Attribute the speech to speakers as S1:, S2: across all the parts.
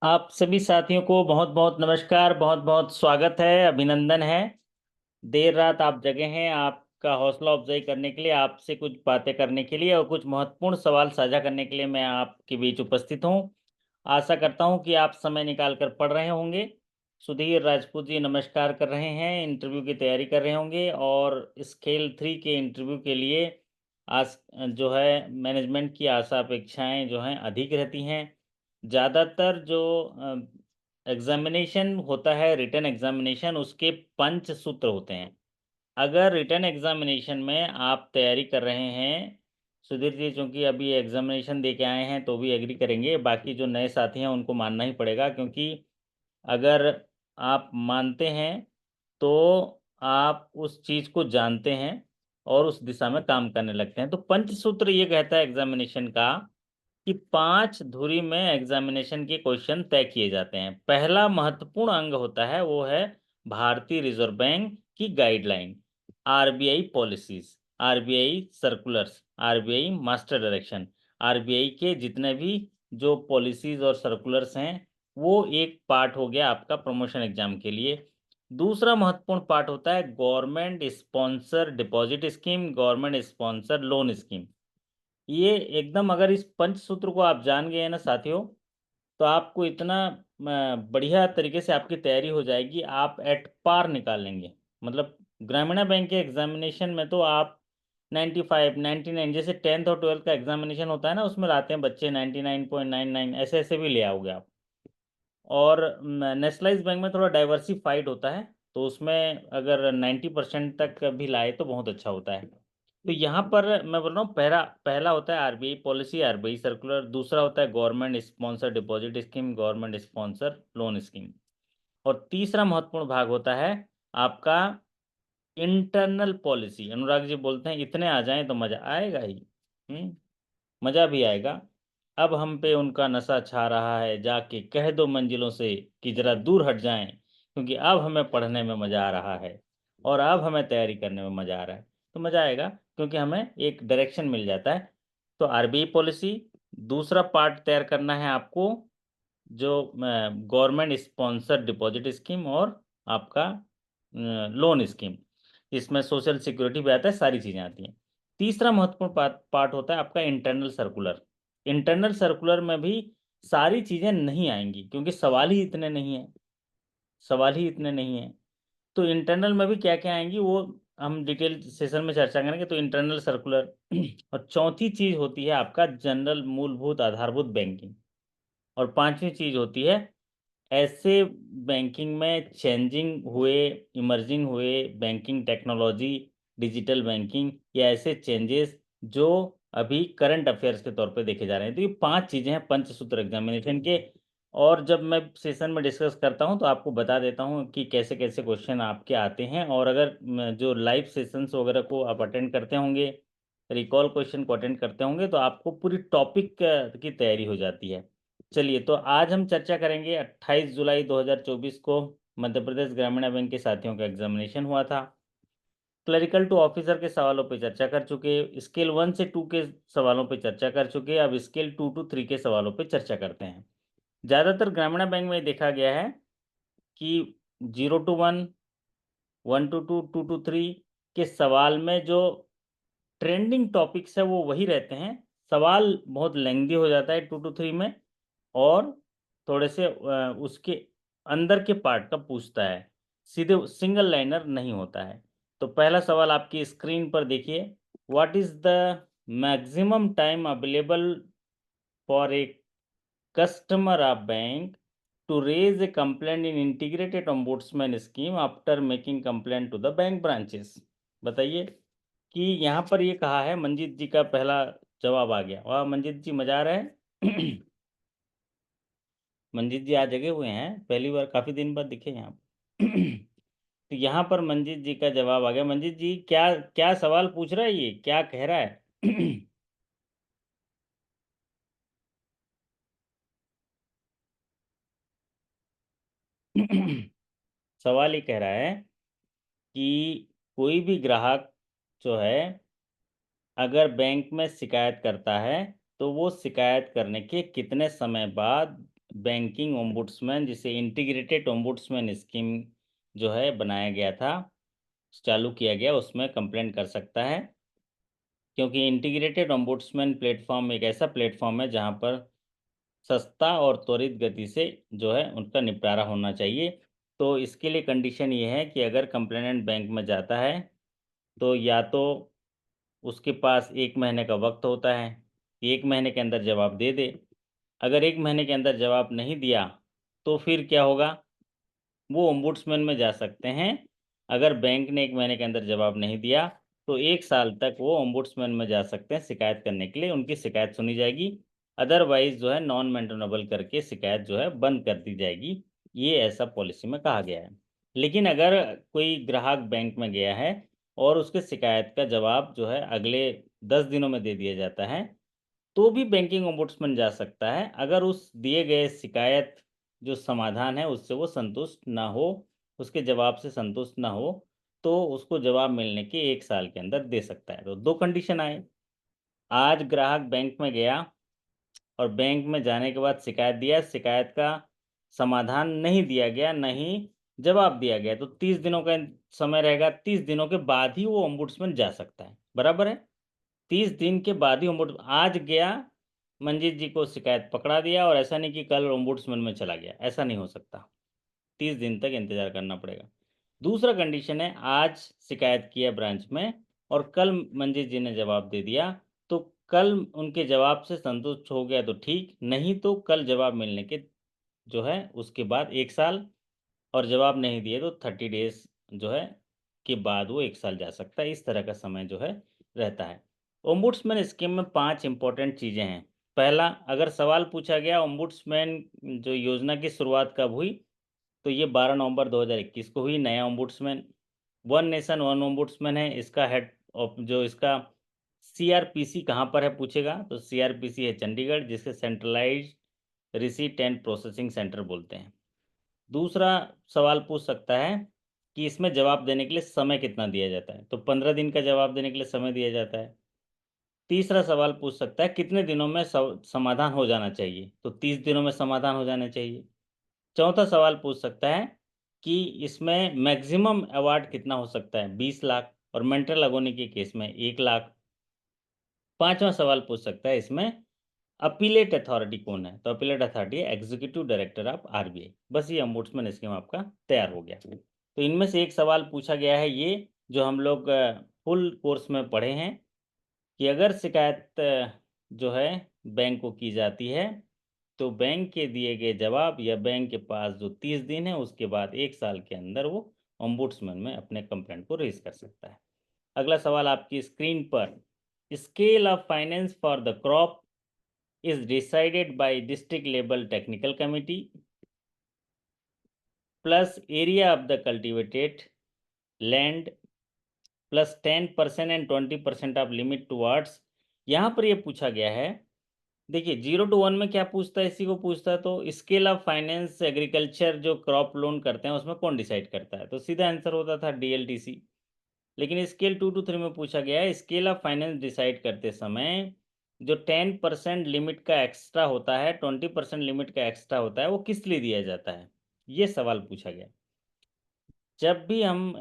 S1: आप सभी साथियों को बहुत बहुत नमस्कार, बहुत बहुत स्वागत है, अभिनंदन है। देर रात आप जगे हैं आपका हौसला अफजाई करने के लिए, आपसे कुछ बातें करने के लिए और कुछ महत्वपूर्ण सवाल साझा करने के लिए मैं आपके बीच उपस्थित हूं। आशा करता हूं कि आप समय निकाल कर पढ़ रहे होंगे। सुधीर राजपूत जी नमस्कार कर रहे हैं, इंटरव्यू की तैयारी कर रहे होंगे और स्केल 3 के इंटरव्यू के लिए आज जो है मैनेजमेंट की आशा अपेक्षाएं जो हैं अधिक रहती हैं। ज़्यादातर जो एग्जामिनेशन होता है, रिटन एग्जामिनेशन, उसके पंच सूत्र होते हैं। अगर रिटन एग्जामिनेशन में आप तैयारी कर रहे हैं, सुधीर जी चूंकि अभी एग्जामिनेशन दे के आए हैं तो भी एग्री करेंगे, बाकी जो नए साथी हैं उनको मानना ही पड़ेगा, क्योंकि अगर आप मानते हैं तो आप उस चीज़ को जानते हैं और उस दिशा में काम करने लगते हैं। तो पंचसूत्र ये कहता है एग्जामिनेशन का कि 5 धुरी में एग्जामिनेशन के क्वेश्चन तय किए जाते हैं। पहला महत्वपूर्ण अंग होता है वो है भारतीय रिजर्व बैंक की guideline, RBI policies, RBI circulars, RBI master direction. RBI के जितने भी जो पॉलिसीज और सर्कुलर्स हैं वो एक पार्ट हो गया आपका प्रमोशन एग्जाम के लिए। दूसरा महत्वपूर्ण पार्ट होता है government sponsor deposit scheme, government sponsor loan scheme. ये एकदम अगर इस पंचसूत्र को आप जान गए हैं ना साथियों, तो आपको इतना बढ़िया तरीके से आपकी तैयारी हो जाएगी, आप एट पार निकाल लेंगे। मतलब ग्रामीण बैंक के एग्जामिनेशन में तो आप 95 99, जैसे 10th और 12th का एग्जामिनेशन होता है ना, उसमें लाते हैं बच्चे 99.99, ऐसे ऐसे भी ले आओगे आप। और नेशनलाइज बैंक में थोड़ा डाइवर्सिफाइड होता है, तो उसमें अगर 90% तक भी लाए तो बहुत अच्छा होता है। तो यहाँ पर मैं बोल रहा हूँ, पहला पहला होता है आरबीआई पॉलिसी, आरबीआई सर्कुलर। दूसरा होता है government sponsor deposit scheme, government sponsor loan scheme. और तीसरा महत्वपूर्ण भाग होता है आपका इंटरनल पॉलिसी। अनुराग जी बोलते हैं इतने आ जाएं तो मजा आएगा ही। मजा भी आएगा। अब हम पे उनका नशा छा रहा है, जाके कह दो मंजिलों से कि जरा दूर हट जाएं, क्योंकि अब हमें पढ़ने में मजा आ रहा है और अब हमें तैयारी करने में मजा आ रहा है। तो मजा आएगा क्योंकि हमें एक डायरेक्शन मिल जाता है। तो आरबीआई पॉलिसी, दूसरा पार्ट तैयार करना है आपको जो गवर्नमेंट स्पॉन्सर डिपॉजिट स्कीम और आपका लोन स्कीम, इसमें सोशल सिक्योरिटी भी आता है, सारी चीज़ें आती हैं। तीसरा महत्वपूर्ण पार्ट होता है आपका इंटरनल सर्कुलर। इंटरनल सर्कुलर में भी सारी चीज़ें नहीं आएंगी, क्योंकि सवाल ही इतने नहीं हैं, सवाल ही इतने नहीं हैं। तो इंटरनल में भी क्या क्या आएंगी वो हम डिटेल सेशन में चर्चा करेंगे। तो इंटरनल सर्कुलर और चौथी चीज़ होती है आपका जनरल मूलभूत आधारभूत बैंकिंग। और पांचवी चीज़ होती है ऐसे बैंकिंग में चेंजिंग हुए, इमर्जिंग हुए बैंकिंग टेक्नोलॉजी, डिजिटल बैंकिंग, या ऐसे चेंजेस जो अभी करंट अफेयर्स के तौर पे देखे जा रहे हैं। तो ये 5 चीज़ें हैं पंचसूत्र एग्जामिनेशन के। और जब मैं सेशन में डिस्कस करता हूं तो आपको बता देता हूं कि कैसे कैसे क्वेश्चन आपके आते हैं। और अगर जो लाइव सेशंस वगैरह को आप अटेंड करते होंगे, रिकॉल क्वेश्चन को अटेंड करते होंगे, तो आपको पूरी टॉपिक की तैयारी हो जाती है। चलिए, तो आज हम चर्चा करेंगे 28 जुलाई 2024 को मध्य प्रदेश ग्रामीण बैंक के साथियों का एग्जामिनेशन हुआ था। क्लरिकल टू ऑफिसर के सवालों पे चर्चा कर चुके, स्केल 1 से 2 के सवालों पे चर्चा कर चुके, अब स्केल 2 to 3 के सवालों पे चर्चा करते हैं। ज़्यादातर ग्रामीण बैंक में देखा गया है कि 0 to 1, 1 to 2, 2 to 3 के सवाल में जो ट्रेंडिंग टॉपिक्स है वो वही रहते हैं। सवाल बहुत लेंदी हो जाता है 2 to 3 में, और थोड़े से उसके अंदर के पार्ट का पूछता है, सीधे सिंगल लाइनर नहीं होता है। तो पहला सवाल आपकी स्क्रीन पर देखिए, what is the maximum time available for a customer of bank to raise a complaint in integrated ombudsman scheme after making complaint to the bank branches. बताइए कि यहाँ पर ये कहा है, मंजीत जी का पहला जवाब आ गया। वाह मंजीत जी, मजा आ रहा है। मंजीत जी आज जगे हुए हैं, पहली बार काफी दिन बाद दिखे यहाँ। तो यहाँ पर मंजीत जी का जवाब आ गया। मंजीत जी क्या क्या सवाल पूछ रहा है, ये क्या कह रहा है? सवाल ये कह रहा है कि कोई भी ग्राहक जो है अगर बैंक में शिकायत करता है तो वो शिकायत करने के कितने समय बाद बैंकिंग ओम्बुड्समैन, जिसे इंटीग्रेटेड ओम्बुड्समैन स्कीम जो है बनाया गया था, चालू किया गया, उसमें कंप्लेंट कर सकता है। क्योंकि इंटीग्रेटेड ओम्बुड्समैन प्लेटफॉर्म एक ऐसा प्लेटफॉर्म है जहां पर सस्ता और त्वरित गति से जो है उनका निपटारा होना चाहिए। तो इसके लिए कंडीशन ये है कि अगर कंप्लेनेंट बैंक में जाता है तो या तो उसके पास 1 महीने का वक्त होता है कि 1 महीने के अंदर जवाब दे दे। अगर 1 महीने के अंदर जवाब नहीं दिया तो फिर क्या होगा, वो ओम्बुड्समैन में जा सकते हैं। अगर बैंक ने 1 महीने के अंदर जवाब नहीं दिया तो 1 साल तक वो ओम्बुड्समैन में जा सकते हैं शिकायत करने के लिए, उनकी शिकायत सुनी जाएगी। अदरवाइज़ जो है नॉन मेंटेनेबल करके शिकायत जो है बंद कर दी जाएगी। ये ऐसा पॉलिसी में कहा गया है। लेकिन अगर कोई ग्राहक बैंक में गया है और उसके शिकायत का जवाब जो है अगले 10 दिनों में दे दिया जाता है, तो भी बैंकिंग ओम्बुड्समैन जा सकता है। अगर उस दिए गए शिकायत जो समाधान है उससे वो संतुष्ट ना हो, उसके जवाब से संतुष्ट ना हो, तो उसको जवाब मिलने के 1 साल के अंदर दे सकता है। तो 2 कंडीशन आए। आज ग्राहक बैंक में गया और बैंक में जाने के बाद शिकायत दिया, शिकायत का समाधान नहीं दिया गया, नहीं जवाब दिया गया, तो 30 दिनों का समय रहेगा। 30 दिनों के बाद ही वो ओम्बुड्समैन जा सकता है, बराबर है? 30 दिन के बाद ही आज गया, मंजीत जी को शिकायत पकड़ा दिया और ऐसा नहीं कि कल ओम्बुड्समैन में चला गया, ऐसा नहीं हो सकता। 30 दिन तक इंतज़ार करना पड़ेगा। दूसरा कंडीशन है, आज शिकायत किया ब्रांच में और कल मंजीत जी ने जवाब दे दिया, तो कल उनके जवाब से संतुष्ट हो गया तो ठीक, नहीं तो कल जवाब मिलने के जो है उसके बाद 1 साल, और जवाब नहीं दिए तो 30 डेज़ जो है के बाद वो 1 साल जा सकता है। इस तरह का समय जो है रहता है। ओम्बुड्समैन स्कीम में 5 इम्पोर्टेंट चीज़ें हैं। पहला, अगर सवाल पूछा गया ओम्बुड्समैन जो योजना की शुरुआत कब हुई, तो ये 12 नवंबर 2021 को हुई। नया ombudsman one nation one ombudsman है। इसका हेड ऑफ जो इसका सीआरपीसी कहाँ पर है पूछेगा, तो सीआरपीसी है चंडीगढ़, जिसे centralised receipt and processing centre बोलते हैं। दूसरा सवाल पूछ सकता है कि इसमें जवाब देने के लिए समय कितना दिया जाता है, तो 15 दिन का जवाब देने के लिए समय दिया जाता है। तीसरा सवाल पूछ सकता है कितने दिनों में समाधान हो जाना चाहिए, तो 30 दिनों में समाधान हो जाना चाहिए। चौथा सवाल पूछ सकता है कि इसमें मैक्सिमम अवार्ड कितना हो सकता है, 20 लाख, और मेंटल अगोनी के केस में 1 लाख। पांचवा सवाल पूछ सकता है इसमें अपीलेट अथॉरिटी कौन है, तो अपीलेट अथॉरिटी है एग्जीक्यूटिव डायरेक्टर ऑफ आरबीआई। बस ये ओम्बुड्समैन स्कीम आपका तैयार हो गया। तो इनमें से एक सवाल पूछा गया है, ये जो हम लोग फुल कोर्स में पढ़े हैं, कि अगर शिकायत जो है बैंक को की जाती है तो बैंक के दिए गए जवाब या बैंक के पास जो 30 दिन है उसके बाद 1 साल के अंदर वो ओम्बुड्समैन में अपने कंप्लेंट को रेज कर सकता है। अगला सवाल आपकी स्क्रीन पर, scale of finance for the crop is decided by district level technical committee plus area of the cultivated land plus 10% and 20% of limit towards। यहाँ पर ये पूछा गया है, देखिए 0 to 1 में क्या पूछता है, इसी को पूछता है। तो स्केल ऑफ फाइनेंस एग्रीकल्चर जो क्रॉप लोन करते हैं उसमें कौन डिसाइड करता है, तो सीधा आंसर होता था डीएलटीसी। लेकिन स्केल 2 to 3 में पूछा गया है, स्केल ऑफ फाइनेंस डिसाइड करते समय जो 10% लिमिट का एक्स्ट्रा होता है, 20% लिमिट का एक्स्ट्रा होता है, वो किस लिए दिया जाता है, ये सवाल पूछा गया। जब भी हम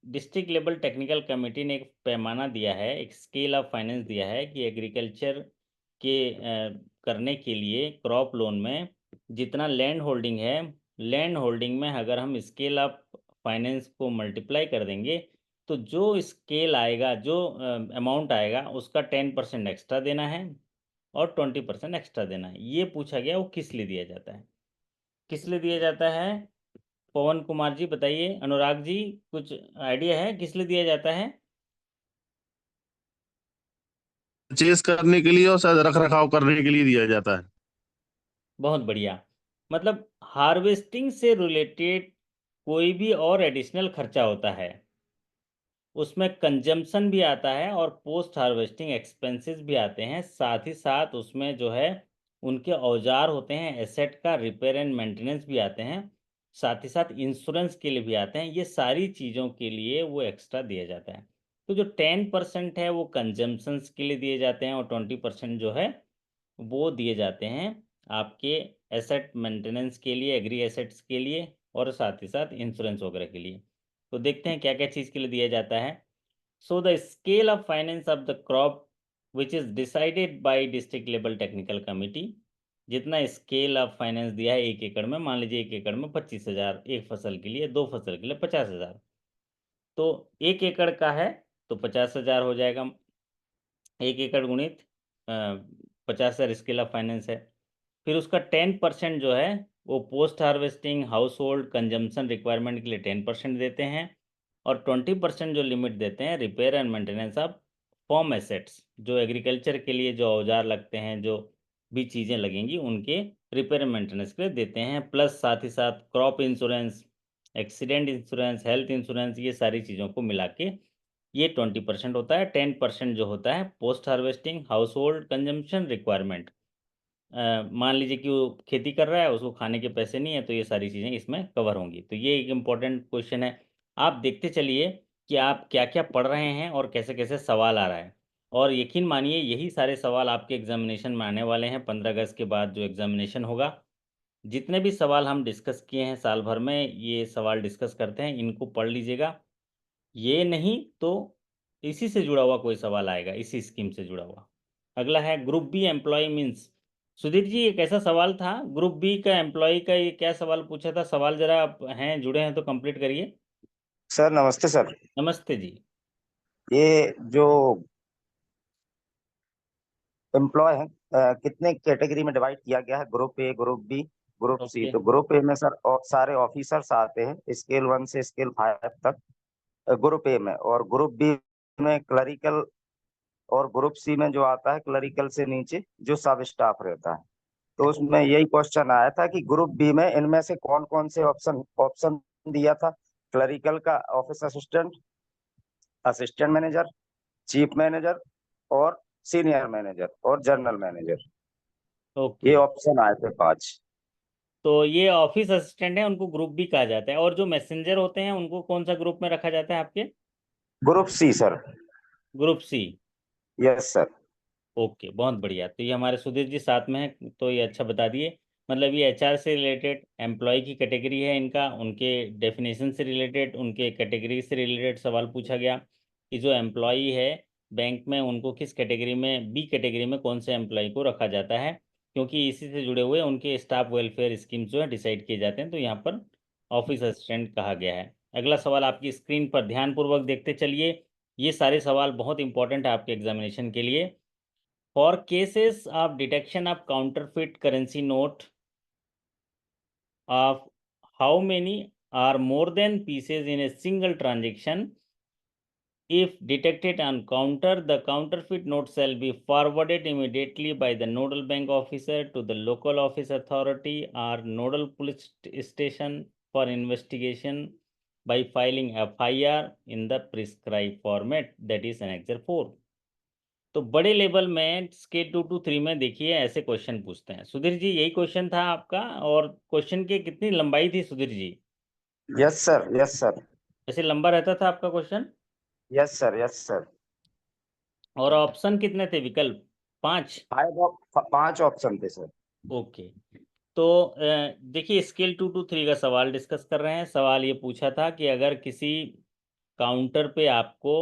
S1: डिस्ट्रिक्ट लेवल टेक्निकल कमेटी ने एक पैमाना दिया है, एक स्केल ऑफ फाइनेंस दिया है कि एग्रीकल्चर के करने के लिए क्रॉप लोन में जितना लैंड होल्डिंग है, लैंड होल्डिंग में अगर हम स्केल ऑफ फाइनेंस को मल्टीप्लाई कर देंगे तो जो स्केल आएगा, जो अमाउंट आएगा उसका 10% एक्स्ट्रा देना है और 20% एक्स्ट्रा देना है। ये पूछा गया, वो किस लिए दिया जाता है, किस लिए दिया जाता है? पवन कुमार जी बताइए, अनुराग जी कुछ आइडिया है किस लिए दिया जाता है?
S2: परचेज करने के लिए और शायद रख रखाव करने के लिए दिया जाता है।
S1: बहुत बढ़िया। मतलब हार्वेस्टिंग से रिलेटेड कोई भी और एडिशनल खर्चा होता है उसमें कंजम्पशन भी आता है और पोस्ट हार्वेस्टिंग एक्सपेंसेस भी आते हैं, साथ ही साथ उसमें जो है उनके औजार होते हैं, एसेट का रिपेयर एंड मेंटेनेंस भी आते हैं, साथ ही साथ इंश्योरेंस के लिए भी आते हैं। ये सारी चीज़ों के लिए वो एक्स्ट्रा दिया जाता है। तो जो 10% है वो कंजम्पशंस के लिए दिए जाते हैं और 20% जो है वो दिए जाते हैं आपके एसेट मेंटेनेंस के लिए, एग्री एसेट्स के लिए, और साथ ही साथ इंश्योरेंस वगैरह के लिए। तो देखते हैं क्या क्या चीज़ के लिए दिया जाता है। So the scale of finance of the crop which is decided by district level technical committee. जितना स्केल ऑफ फाइनेंस दिया है 1 एकड़ में, मान लीजिए 1 एकड़ में 25,000 एक फसल के लिए, 2 फसल के लिए 50,000। तो 1 एकड़ का है तो 50,000 हो जाएगा। 1 एकड़ गुणित 50,000 स्केल ऑफ फाइनेंस है। फिर उसका 10% जो है वो post harvesting house hold consumption requirement के लिए 10% देते हैं, और 20% जो लिमिट देते हैं repair and maintenance of form assets, जो एग्रीकल्चर के लिए जो औजार लगते हैं, जो भी चीज़ें लगेंगी उनके रिपेयर एंड मेंटेनेंस के लिए देते हैं। प्लस साथ ही साथ crop insurance, accident insurance, health insurance, ये सारी चीज़ों को मिला के ये 20% होता है। 10% जो होता है post harvesting house hold consumption requirement. मान लीजिए कि वो खेती कर रहा है, उसको खाने के पैसे नहीं है, तो ये सारी चीज़ें इसमें कवर होंगी। तो ये एक इम्पॉर्टेंट क्वेश्चन है। आप देखते चलिए कि आप क्या क्या पढ़ रहे हैं और कैसे कैसे सवाल आ रहा है। और यकीन मानिए यही सारे सवाल आपके एग्जामिनेशन में आने वाले हैं 15 अगस्त के बाद जो एग्जामिनेशन होगा। जितने भी सवाल हम डिस्कस किए हैं साल भर में, ये सवाल डिस्कस करते हैं, इनको पढ़ लीजिएगा। ये नहीं तो इसी से जुड़ा हुआ कोई सवाल आएगा, इसी स्कीम से जुड़ा हुआ। अगला है group B employ means. Sudhir ji एक ऐसा सवाल था, ग्रुप बी का एम्प्लॉय का, ये क्या सवाल पूछा था? सवाल जरा आप हैं जुड़े हैं तो कंप्लीट करिए।
S3: सर नमस्ते सर।
S1: नमस्ते जी।
S3: ये जो एम्प्लॉय है कितने कैटेगरी में डिवाइड किया गया है? Group A, group B, group C.
S1: Okay.
S3: तो ग्रुप ए में सर सारे ऑफिसर्स आते हैं स्केल 1 से स्केल 5 तक ग्रुप ए में। और ग्रुप बी में क्लरिकल, और ग्रुप सी में जो आता है क्लरिकल से नीचे जो सब स्टाफ रहता है। तो उसमें यही क्वेश्चन आया था कि ग्रुप बी में इनमें से कौन कौन से ऑप्शन ऑप्शन दिया था। क्लरिकल का office assistant, assistant manager, chief manager, और सीनियर मैनेजर और जनरल मैनेजर।
S1: ओके।
S3: ये ऑप्शन आए थे 5।
S1: तो ये ऑफिस असिस्टेंट है, उनको ग्रुप बी कहा जाता है। और जो मैसेंजर होते हैं उनको कौन सा ग्रुप में रखा जाता है आपके?
S3: Group C sir.
S1: Group C.
S3: Yes sir.
S1: Okay, बहुत बढ़िया। तो ये हमारे सुधीर जी साथ में है, तो ये अच्छा बता दिए। मतलब ये एचआर से रिलेटेड एम्प्लॉय की कैटेगरी है इनका, उनके डेफिनेशन से रिलेटेड, उनके कैटेगरी से रिलेटेड सवाल पूछा गया कि जो एम्प्लॉय है बैंक में, उनको किस कैटेगरी में, बी कैटेगरी में कौन से एम्प्लॉय को रखा जाता है, क्योंकि इसी से जुड़े हुए उनके स्टाफ वेलफेयर स्कीम्स जो है डिसाइड किए जाते हैं। तो यहाँ पर ऑफिस असिस्टेंट कहा गया है। अगला सवाल आपकी स्क्रीन पर ध्यानपूर्वक देखते चलिए। ये सारे सवाल बहुत इंपॉर्टेंट है आपके एग्जामिनेशन के लिए। For cases of detection of counterfeit currency note of how many or more than pieces in a single transaction, if detected on counter, the counterfeit note shall be forwarded immediately by the nodal bank officer to the local office authority or nodal police station for investigation by filing FIR in the prescribed format, that is Annexure 4। तो बड़े level में scale 2 to 3 में देखिए ऐसे question पूछते हैं। सुधीर जी यही question था आपका, और क्वेश्चन की कितनी लंबाई थी Sudhir ji?
S3: Yes sir, yes sir.
S1: ऐसे लंबा रहता था आपका question?
S3: Yes sir, yes sir.
S1: और ऑप्शन कितने थे, विकल्प? 5?
S3: 5 ऑप्शन थे सर।
S1: ओके। तो देखिए स्केल 2 to 3 का सवाल डिस्कस कर रहे हैं। सवाल ये पूछा था कि अगर किसी काउंटर पे आपको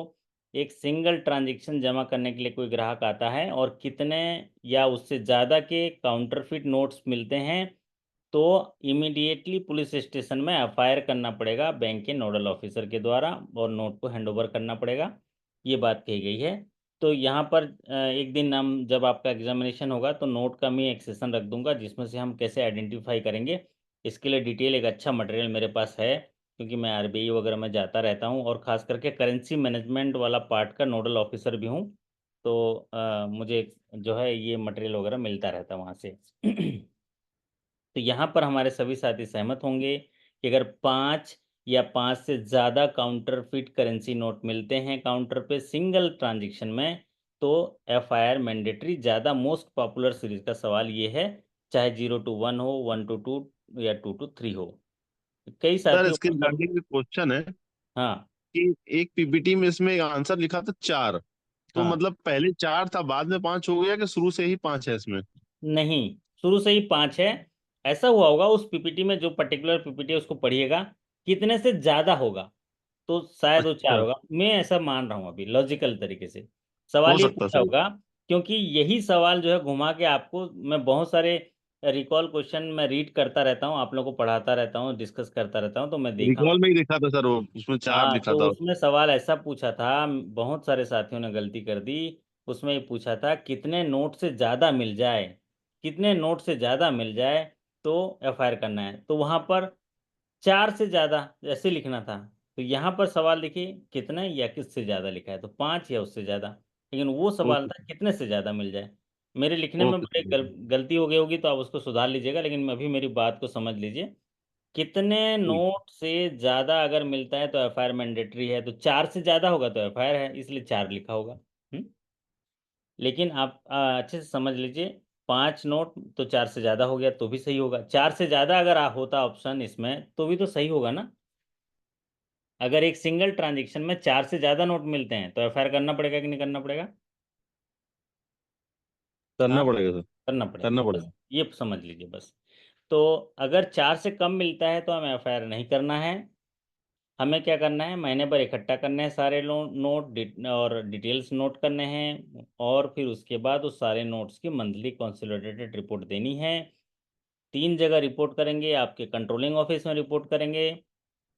S1: एक सिंगल ट्रांजैक्शन जमा करने के लिए कोई ग्राहक आता है और कितने या उससे ज़्यादा के काउंटरफिट नोट्स मिलते हैं, तो इमीडिएटली पुलिस स्टेशन में एफआईआर करना पड़ेगा बैंक के नोडल ऑफिसर के द्वारा, और नोट को हैंडओवर करना पड़ेगा। ये बात कही गई है। तो यहाँ पर एक दिन हम जब आपका एग्जामिनेशन होगा तो नोट का मैं एक सेशन रख दूंगा जिसमें से हम कैसे आइडेंटिफाई करेंगे, इसके लिए डिटेल एक अच्छा मटेरियल मेरे पास है, क्योंकि मैं आरबीआई वगैरह में जाता रहता हूँ और ख़ास करके करेंसी मैनेजमेंट वाला पार्ट का नोडल ऑफिसर भी हूँ। तो मुझे जो है ये मटेरियल वगैरह मिलता रहता है वहाँ से। तो यहाँ पर हमारे सभी साथी सहमत होंगे कि अगर 5 या 5 से ज़्यादा काउंटरफिट करेंसी नोट मिलते हैं काउंटर पे सिंगल ट्रांजैक्शन में, तो एफआईआर मैंडेटरी। ज़्यादा मोस्ट पॉपुलर सीरीज का सवाल ये है, चाहे 0 to 1 हो, 1 to 2 या 2 to 3 हो। कई
S2: सर
S1: साथियों
S2: इसके
S1: को सर।
S2: रिगार्डिंग क्वेश्चन है
S1: हाँ।
S2: कि एक पीपीटी में इसमें आंसर लिखा था 4, तो
S1: हाँ।
S2: मतलब पहले 4 था बाद में 5 हो गया कि शुरू से ही 5 है इसमें?
S1: नहीं, शुरू से ही 5 है। ऐसा हुआ होगा उस पीपीटी में, जो पर्टिकुलर पीपीटी है उसको पढ़िएगा, कितने से ज्यादा होगा तो शायद वो 4
S2: अच्छा,
S1: होगा। मैं ऐसा मान रहा हूँ अभी लॉजिकल तरीके से
S2: हो
S1: सवाल ये
S2: सकता
S1: पूछा
S2: सही।
S1: होगा। क्योंकि यही सवाल जो है घुमा के आपको, मैं बहुत सारे रिकॉल क्वेश्चन मैं रीड करता रहता हूँ, आप लोगों को पढ़ाता रहता हूँ, डिस्कस करता रहता हूँ, तो मैं देखा हूँ।
S2: रिकॉल में ही देखा था सर, वो उसमें 4
S1: हाँ,
S2: लिखा
S1: तो
S2: था।
S1: उसमें सवाल ऐसा पूछा था, बहुत सारे साथियों ने गलती कर दी। उसमें ये पूछा था कितने नोट से ज़्यादा मिल जाए, कितने नोट से ज़्यादा मिल जाए तो एफआईआर करना है। तो वहाँ पर 4 से ज़्यादा ऐसे लिखना था। तो यहाँ पर सवाल देखिए कितने या किससे ज़्यादा लिखा है, तो 5 या उससे ज़्यादा। लेकिन वो सवाल
S2: ओके।
S1: था कितने से ज़्यादा मिल जाए। मेरे लिखने में
S2: ओके
S1: बड़े
S2: सर।
S1: गलती हो गई होगी तो आप उसको सुधार लीजिएगा, लेकिन अभी मेरी बात को समझ लीजिए। कितने
S2: ठीक।
S1: नोट से ज्यादा अगर मिलता है तो एफआईआर मैंडेटरी है, तो 4 से ज्यादा होगा तो एफआईआर है, इसलिए 4 लिखा होगा। लेकिन आप अच्छे से समझ लीजिए, 5 नोट तो 4 से ज्यादा हो गया तो भी सही होगा, 4 से ज्यादा अगर होता ऑप्शन इसमें तो भी तो सही होगा ना। अगर एक सिंगल ट्रांजेक्शन में 4 से ज्यादा नोट मिलते हैं तो एफआईआर करना पड़ेगा कि नहीं करना पड़ेगा? हाँ,
S2: करना पड़ेगा सर।
S1: करना पड़ेगा,
S2: करना
S1: बस
S2: पड़ेगा।
S1: ये समझ लीजिए बस। तो अगर 4 से कम मिलता है तो हमें एफआईआर नहीं करना है। हमें क्या करना है, महीने भर इकट्ठा करने हैं सारे और डिटेल्स नोट करने हैं, और फिर उसके बाद उस सारे नोट्स की मंथली कंसोलिडेटेड रिपोर्ट देनी है। 3 जगह रिपोर्ट करेंगे, आपके कंट्रोलिंग ऑफिस में रिपोर्ट करेंगे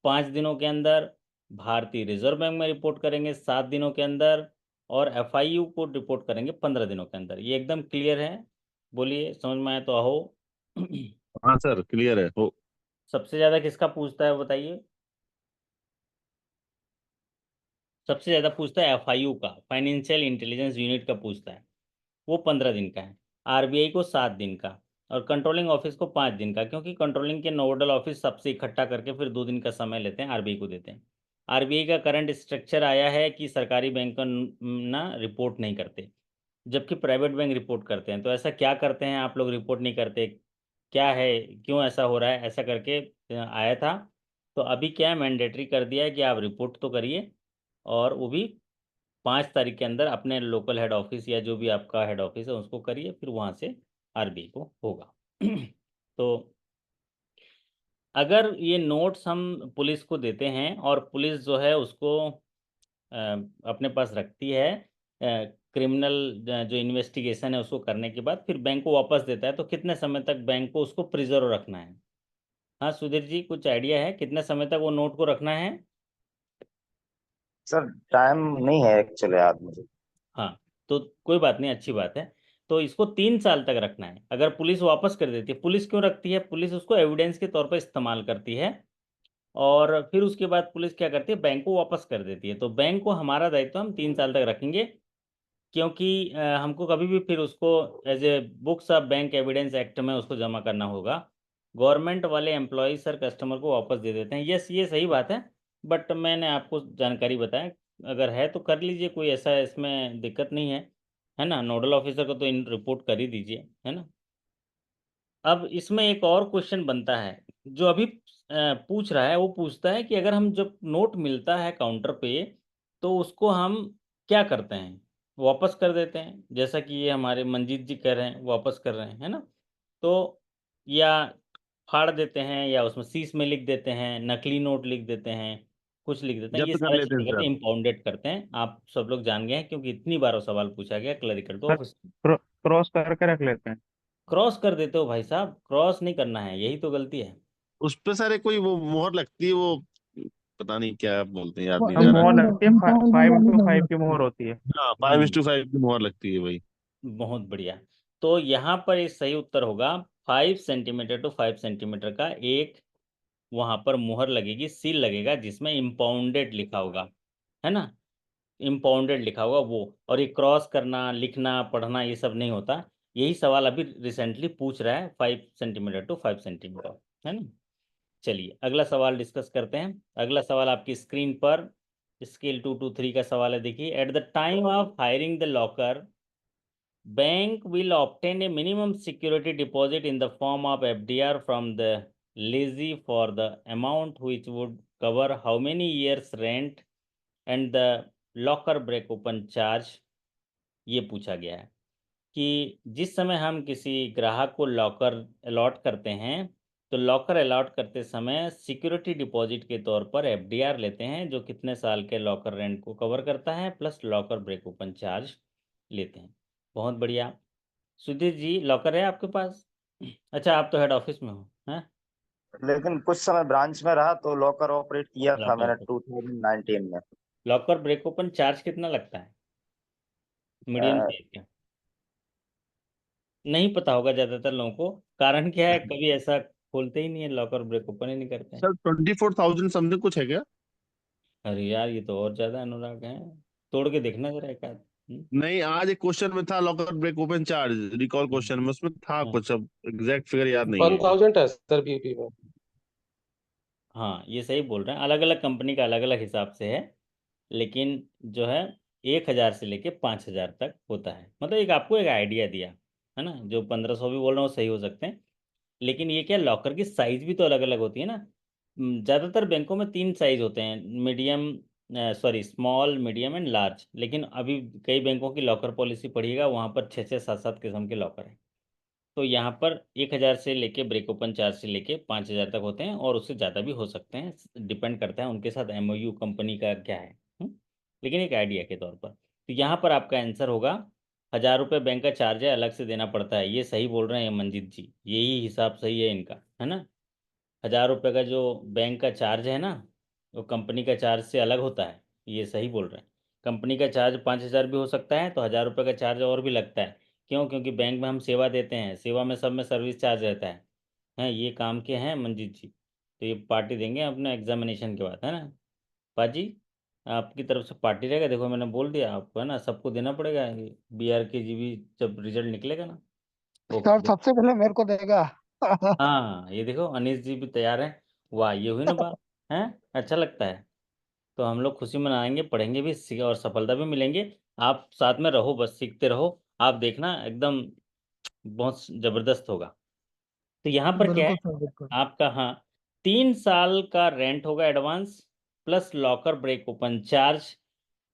S1: 5 दिनों के अंदर, भारतीय रिजर्व बैंक में रिपोर्ट करेंगे 7 दिनों के अंदर, और एफआईयू को रिपोर्ट करेंगे 15 दिनों के अंदर। ये एकदम क्लियर है? बोलिए, समझ में आए तो आहो।
S2: हाँ सर, क्लियर है हो।
S1: सबसे ज़्यादा किसका पूछता है बताइए? सबसे ज़्यादा पूछता है एफआईयू का, फाइनेंशियल इंटेलिजेंस यूनिट का पूछता है। वो 15 दिन का है। आरबीआई को 7 दिन का, और कंट्रोलिंग ऑफिस को 5 दिन का, क्योंकि कंट्रोलिंग के नोडल ऑफिस सबसे इकट्ठा करके फिर 2 दिन का समय लेते हैं, आरबीआई को देते हैं। आरबीआई का करंट स्ट्रक्चर आया है कि सरकारी बैंक का ना रिपोर्ट नहीं करते, जबकि प्राइवेट बैंक रिपोर्ट करते हैं। तो ऐसा क्या करते हैं आप लोग रिपोर्ट नहीं करते? क्या है, क्यों ऐसा हो रहा है, ऐसा करके आया था। तो अभी क्या है, मैंडेटरी कर दिया है कि आप रिपोर्ट तो करिए, और वो भी 5 तारीख के अंदर अपने लोकल हेड ऑफिस या जो भी आपका हेड ऑफिस है उसको करिए, फिर वहाँ से आरबीआई को होगा। तो अगर ये नोट्स हम पुलिस को देते हैं और पुलिस जो है उसको अपने पास रखती है, क्रिमिनल जो इन्वेस्टिगेशन है उसको करने के बाद फिर बैंक को वापस देता है, तो कितने समय तक बैंक को उसको प्रिजर्व रखना है? हाँ सुधीर जी, कुछ आइडिया है कितने समय तक वो नोट को रखना है?
S3: सर टाइम नहीं है एक्चुअली याद मुझे।
S1: हाँ, तो कोई बात नहीं, अच्छी बात है। तो इसको 3 साल तक रखना है। अगर पुलिस वापस कर देती है, पुलिस क्यों रखती है? पुलिस उसको एविडेंस के तौर पर इस्तेमाल करती है, और फिर उसके बाद पुलिस क्या करती है, बैंक को वापस कर देती है। तो बैंक को हमारा दायित्व हम 3 साल तक रखेंगे, क्योंकि हमको कभी भी फिर उसको as a books of bank evidence act में उसको जमा करना होगा। गवर्नमेंट वाले एम्प्लॉय सर कस्टमर को वापस दे देते हैं, यस ये सही बात है। बट मैंने आपको जानकारी बताया, अगर है तो कर लीजिए, कोई ऐसा इसमें दिक्कत नहीं है ना। नोडल ऑफिसर को तो इन रिपोर्ट कर ही दीजिए, है ना। अब इसमें एक और क्वेश्चन बनता है, जो अभी पूछ रहा है, वो पूछता है कि अगर हम जब नोट मिलता है काउंटर पे तो उसको हम क्या करते हैं? वापस कर देते हैं, जैसा कि ये हमारे मंजीत जी कह रहे हैं, वापस कर रहे हैं, है ना। तो या फाड़ देते हैं, या उसमें शीश में लिख देते हैं, नकली नोट लिख देते हैं, कुछ लिख देते हैं, ये
S2: जब्त कर
S1: सारा
S2: लेते हैं
S1: चीज़ें करते
S2: सर।
S1: हैं, इम्पाउंडेड करते हैं। आप सब लोग जान गए हैं, क्योंकि इतनी बार वो सवाल पूछा गया क्लरिकल तो
S4: सर
S1: ऑफिस।
S4: क्रॉस करके रख लेते हैं।
S1: क्रॉस कर देते हो भाई साहब, क्रॉस नहीं करना है, यही तो गलती है।
S2: उस पे सर एक कोई वो मोहर लगती है, वो पता नहीं क्या बोलते हैं, याद नहीं
S4: अब
S2: जा रहा।
S4: मोहर लगती है, 5x5 की मोहर होती है।
S2: हाँ, five is
S1: hmm,
S2: two five की मोहर लगती है भाई।
S1: बहुत बढ़िया। तो यहाँ पर एक सही उत्तर होगा, 5 सेंटीमीटर टू 5 सेंटीमीटर का एक वहां पर मुहर लगेगी, सील लगेगा, जिसमें इम्पाउंडेड लिखा होगा, है ना। इम्पाउंडेड लिखा होगा वो। और ये क्रॉस करना, लिखना, पढ़ना, ये सब नहीं होता। यही सवाल अभी रिसेंटली पूछ रहा है, 5 सेंटीमीटर टू 5 सेंटीमीटर, है ना। चलिए अगला सवाल डिस्कस करते हैं। अगला सवाल आपकी स्क्रीन पर स्केल 2 to 3 का सवाल है, देखिए। At the time of hiring the locker, bank will obtain a minimum security deposit in the form of FDR from the lessee for the amount which would cover how many years rent and the locker break open charge, ये पूछा गया है कि जिस समय हम किसी ग्राहक को लॉकर अलॉट करते हैं तो लॉकर अलॉट करते समय सिक्योरिटी डिपॉजिट के तौर पर एफडीआर लेते हैं, जो कितने साल के लॉकर रेंट को कवर करता है, plus locker break open charge लेते हैं। बहुत बढ़िया। सुधीर जी, लॉकर है आपके पास? अच्छा, आप तो हेड ऑफिस में हो, हैं?
S3: लेकिन कुछ समय ब्रांच में रहा तो लॉकर ऑपरेट किया था मैंने
S1: लॉकर
S3: 2019 में।
S1: लॉकर ब्रेक ओपन चार्ज कितना लगता है मीडियम
S3: अ,
S1: साइज का? नहीं पता होगा ज़्यादातर लोगों को। कारण क्या है, कभी ऐसा खोलते ही नहीं है लॉकर, ब्रेक ओपन ही नहीं करते हैं।
S2: सर 24,000 समथिंग कुछ है क्या?
S1: अरे यार, ये तो और ज़्यादा अनुराग है। तोड़ के देखना जरा एक आध।
S2: नहीं, आज एक क्वेश्चन में था locker break open charge, recall
S1: hmm,
S2: question में उसमें था
S1: हम्म।
S2: कुछ, अब एग्जैक्ट फिगर याद नहीं है।
S5: 1000 है सर बीपी में।
S1: हाँ, ये सही बोल रहे हैं, अलग अलग कंपनी का अलग अलग हिसाब से है। लेकिन जो है 1,000 से लेके 5,000 तक होता है। मतलब एक आपको एक आइडिया दिया है ना। जो 1,500 भी बोल रहे हो सही हो सकते हैं। लेकिन ये क्या, लॉकर की साइज भी तो अलग अलग होती है ना। ज़्यादातर बैंकों में 3 साइज होते हैं, medium, sorry small, medium and large. लेकिन अभी कई बैंकों की लॉकर पॉलिसी पढ़िएगा, वहाँ पर 6-6, 7-7 किस्म के लॉकर हैं। तो यहाँ पर 1,000 से लेके ब्रेक ओपन चार्ज से लेके 5,000 तक होते हैं, और उससे ज़्यादा भी हो सकते हैं, डिपेंड करता है उनके साथ एमओयू कंपनी का क्या है। लेकिन एक आइडिया के तौर पर तो यहाँ पर आपका आंसर होगा 1,000 रुपये बैंक का चार्ज है, अलग से देना पड़ता है। ये सही बोल रहे हैं मंजीत जी, यही हिसाब सही है इनका, है ना। 1,000 रुपये का जो बैंक का चार्ज है ना, वो कंपनी का चार्ज से अलग होता है। ये सही बोल रहे हैं। कंपनी का चार्ज 5,000 भी हो सकता है, तो 1,000 रुपये का चार्ज और भी लगता है। क्यों? क्योंकि बैंक में हम सेवा देते हैं, सेवा में सब में सर्विस चार्ज रहता है। हैं, ये काम के हैं मंजीत जी। तो ये पार्टी देंगे अपने एग्जामिनेशन के बाद, है ना पाजी। आपकी तरफ से पार्टी रहेगा, देखो मैंने बोल दिया आपको, है ना, सबको देना पड़ेगा। BRKGB जब रिजल्ट निकलेगा ना।
S6: Sir
S1: okay.
S6: सबसे पहले मेरे को देगा।
S1: हाँ, ये देखो अनीश जी भी तैयार हैं। वाह, ये हुई ना बात। है, अच्छा लगता है। तो हम लोग खुशी मनाएंगे, पढ़ेंगे भी, और सफलता भी मिलेंगे। आप साथ में रहो, बस सीखते रहो। आप देखना एकदम बहुत ज़बरदस्त होगा। तो यहाँ पर क्या है
S6: बिल्कुल सर बिल्कुल।
S1: आपका, हाँ, 3 साल का रेंट होगा advance, plus locker break open charge,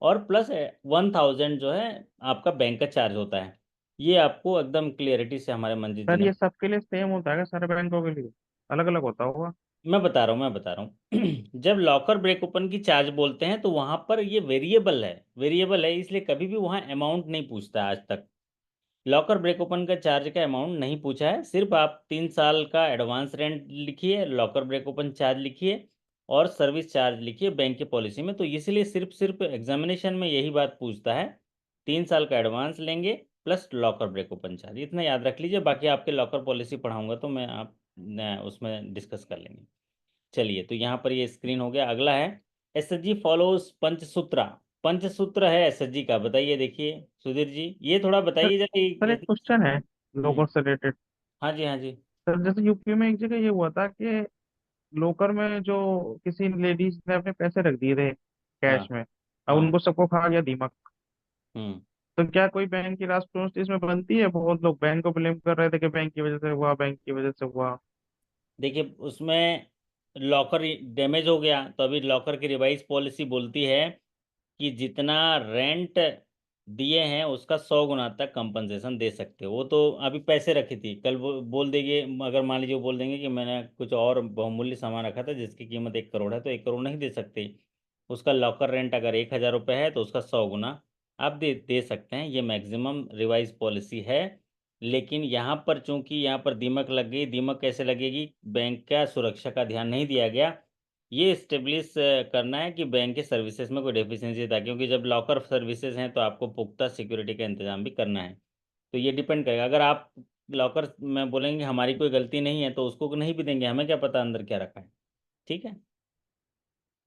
S1: और प्लस 1,000 जो है आपका बैंक का चार्ज होता है। ये आपको एकदम क्लियरिटी से हमारे मंजीत जी
S4: सर
S1: ने।
S4: ये सबके लिए सेम होता है क्या, सारे बैंकों के लिए अलग अलग होता होगा?
S1: मैं बता रहा हूँ जब लॉकर ब्रेक ओपन की चार्ज बोलते हैं तो वहां पर ये वेरिएबल है, वेरिएबल है, इसलिए कभी भी वहां अमाउंट नहीं पूछता आज तक। लॉकर ब्रेक ओपन का चार्ज का अमाउंट नहीं पूछा है, सिर्फ आप 3 साल का एडवांस रेंट लिखिए, लॉकर ब्रेक ओपन चार्ज लिखिए, और सर्विस चार्ज लिखिए बैंक की पॉलिसी में। तो इसलिए सिर्फ सिर्फ एग्जामिनेशन में यही बात पूछता है, 3 साल का एडवांस लेंगे plus locker break open charge, इतना याद रख लीजिए। बाकी आपके लॉकर पॉलिसी पढ़ाऊंगा तो मैं आप उसमें डिस्कस कर लेंगे। चलिए, तो यहाँ पर ये स्क्रीन हो गया। अगला है एसएचजी फॉलोज पंचसूत्रा। पंचसूत्र है एसएचजी का, बताइए। देखिए सुधीर जी, ये थोड़ा
S4: सर
S1: बताइए जरा
S4: सर एक क्वेश्चन है
S1: हम्म,
S4: लोकर से रिलेटेड।
S1: हाँ जी, हाँ जी।
S4: सर जैसे यूपी में एक जगह ये हुआ था कि लोकर में जो किसी लेडीज ने अपने पैसे रख दिए थे
S1: हाँ,
S4: कैश में, अब
S1: हाँ।
S4: उनको सबको खा गया दीमक।
S1: हम्म।
S4: तो क्या कोई बैंक की राजपूत इसमें बनती है? बहुत लोग बैंक को ब्लेम कर रहे थे कि बैंक की वजह से हुआ, बैंक की वजह से हुआ।
S1: देखिए, उसमें लॉकर डैमेज हो गया, तो अभी लॉकर की रिवाइज पॉलिसी बोलती है कि जितना रेंट दिए हैं उसका 100 गुना तक कंपनसेशन दे सकते हो। वो तो अभी पैसे रखी थी, कल वो बोल देंगे, अगर मान लीजिए वो बोल देंगे कि मैंने कुछ और बहुमूल्य सामान रखा था जिसकी कीमत 1 करोड़ है, तो 1 करोड़ नहीं दे सकते। उसका लॉकर रेंट अगर 1,000 रुपये है तो उसका 100 गुना आप दे दे सकते हैं। ये मैक्सिमम रिवाइज पॉलिसी है। लेकिन यहाँ पर चूंकि यहाँ पर दीमक लग गई, दीमक कैसे लगेगी, बैंक का सुरक्षा का ध्यान नहीं दिया गया। ये इस्टेब्लिश करना है कि बैंक के सर्विसेज में कोई डेफिशिएंसी था, क्योंकि जब लॉकर सर्विसेज हैं तो आपको पुख्ता सिक्योरिटी का इंतजाम भी करना है। तो ये डिपेंड करेगा, अगर आप लॉकर में बोलेंगे हमारी कोई गलती नहीं है तो उसको नहीं भी देंगे, हमें क्या पता अंदर क्या रखा है। ठीक है।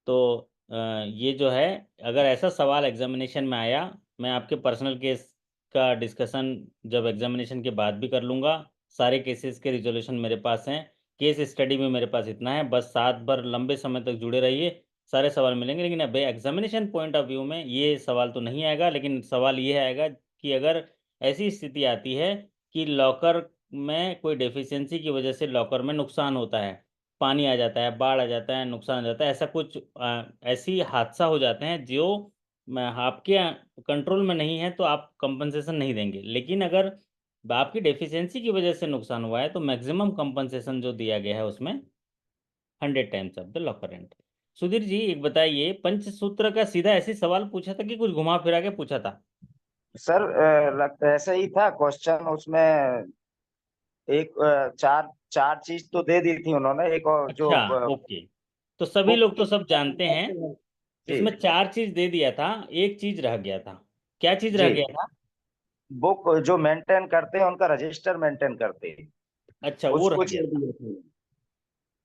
S1: तो ये जो है, अगर ऐसा सवाल एग्जामिनेशन में आया, मैं आपके पर्सनल केस का डिस्कशन जब एग्जामिनेशन के बाद भी कर लूँगा। सारे केसेस के रिजोल्यूशन मेरे पास हैं। केस स्टडी में मेरे पास इतना है, बस साथ भर लंबे समय तक जुड़े रहिए, सारे सवाल मिलेंगे। लेकिन अब एग्जामिनेशन पॉइंट ऑफ व्यू में ये सवाल तो नहीं आएगा, लेकिन सवाल ये आएगा कि अगर ऐसी स्थिति आती है कि लॉकर में कोई डेफिशिएंसी की वजह से लॉकर में नुकसान होता है, पानी आ जाता है, बाढ़ आ जाता है, नुकसान आ जाता है, ऐसा कुछ ऐसी हादसा हो जाते हैं जो आपके कंट्रोल में नहीं है, तो आप कंपनसेशन नहीं देंगे। लेकिन अगर आपकी डेफिशिएंसी की वजह से नुकसान हुआ है तो मैक्सिमम कंपनसेशन जो दिया गया है उसमें 100 times of the locker rent. Sudhir ji एक बताइए, पंचसूत्र का सीधा ऐसे सवाल पूछा था कि कुछ घुमा फिरा के पूछा था?
S3: सर लगता ऐसा ही था क्वेश्चन उसमें। एक चार चार चीज तो दे दी थी उन्होंने, एक और जो
S1: अच्छा, ओके। तो सभी
S3: बुक
S1: लोग तो सब जानते हैं,
S3: जी
S1: इसमें 4 चीज दे दिया था, एक चीज रह गया था। क्या चीज रह
S3: जी
S1: गया था?
S3: बुक जो मेंटेन करते हैं उनका रजिस्टर मेंटेन करते हैं,
S1: अच्छा, वो रह
S3: उसको
S1: गया
S3: छोड़
S1: था।
S3: दिया था।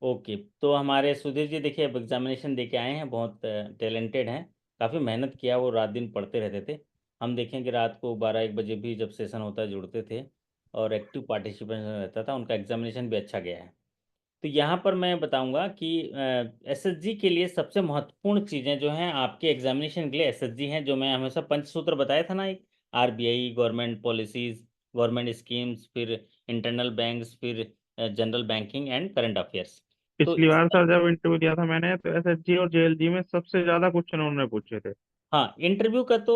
S1: ओके, तो हमारे सुधीर जी देखिए अब एग्जामिनेशन दे के आए हैं, बहुत टैलेंटेड हैं, काफ़ी मेहनत किया, वो रात दिन पढ़ते रहते थे। हम देखें कि रात को 12-1 बजे भी जब सेशन होता है जुड़ते थे और एक्टिव पार्टिसिपेशन रहता था, उनका एग्जामिनेशन भी अच्छा गया है। तो यहाँ पर मैं बताऊंगा कि एसएसजी के लिए सबसे महत्वपूर्ण चीज़ें जो हैं आपके एग्जामिनेशन के लिए एसएसजी हैं, जो मैं हमेशा पंचसूत्र बताया था ना, एक RBI, government policies, government schemes, फिर इंटरनल बैंक्स, फिर general banking and current affairs. तो
S4: पिछली बार सर जब इंटरव्यू दिया था मैंने तो एसएसजी और जेएलजी में सबसे ज्यादा क्वेश्चन उन्होंने पूछे थे।
S1: हाँ, इंटरव्यू का तो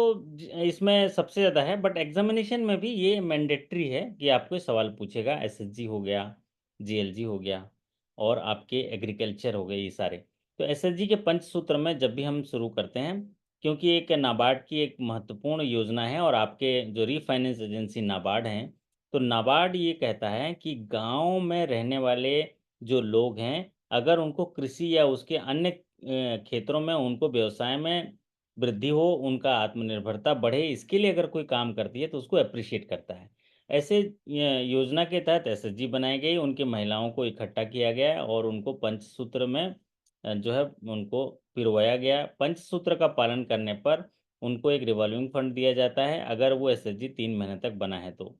S1: इसमें सबसे ज़्यादा है, बट एग्जामिनेशन में भी ये मैंडेटरी है कि आपको ये सवाल पूछेगा। एसएसजी हो गया, जीएलजी हो गया, और आपके एग्रीकल्चर हो गए, ये सारे। तो एसएसजी के पंचसूत्र में जब भी हम शुरू करते हैं, क्योंकि एक नाबार्ड की एक महत्वपूर्ण योजना है और आपके जो रीफाइनेंस एजेंसी नाबार्ड हैं, तो नाबार्ड ये कहता है कि गांव में रहने वाले जो लोग हैं, अगर उनको कृषि या उसके अन्य क्षेत्रों में उनको व्यवसाय में वृद्धि हो, उनका आत्मनिर्भरता बढ़े, इसके लिए अगर कोई काम करती है तो उसको अप्रिशिएट करता है। ऐसे योजना के तहत एसएसजी बनाई गई, उनके महिलाओं को इकट्ठा किया गया और उनको पंचसूत्र में जो है उनको पिरोया गया। पंचसूत्र का पालन करने पर उनको एक रिवॉल्विंग फंड दिया जाता है, अगर वो एसएसजी 3 महीने तक बना है तो।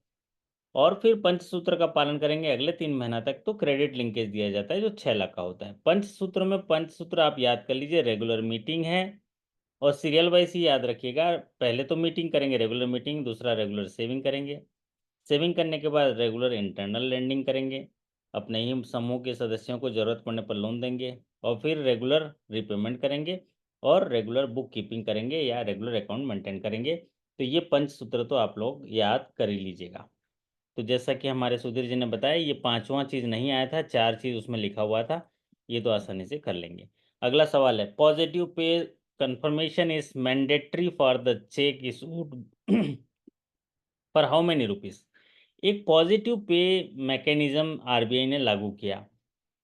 S1: और फिर पंचसूत्र का पालन करेंगे अगले 3 महीना तक तो क्रेडिट लिंकेज दिया जाता है, जो 6 लाख का होता है। पंचसूत्र में, पंचसूत्र आप याद कर लीजिए, रेगुलर मीटिंग है, और सीरियल वाइज ही याद रखिएगा। पहले तो मीटिंग करेंगे, रेगुलर मीटिंग, दूसरा रेगुलर सेविंग करेंगे, सेविंग करने के बाद रेगुलर इंटरनल लैंडिंग करेंगे, अपने ही समूह के सदस्यों को ज़रूरत पड़ने पर लोन देंगे, और फिर रेगुलर रिपेमेंट करेंगे, और रेगुलर बुक कीपिंग करेंगे या रेगुलर अकाउंट मेंटेन करेंगे। तो ये पंचसूत्र तो आप लोग याद कर ही लीजिएगा। तो जैसा कि हमारे सुधीर जी ने बताया, ये 5वां चीज़ नहीं आया था, 4 चीज़ उसमें लिखा हुआ था, ये तो आसानी से कर लेंगे। अगला सवाल है, positive pay confirmation is mandatory for the check issued for how many rupees. एक पॉजिटिव पे मैकेनिज्म आरबीआई ने लागू किया।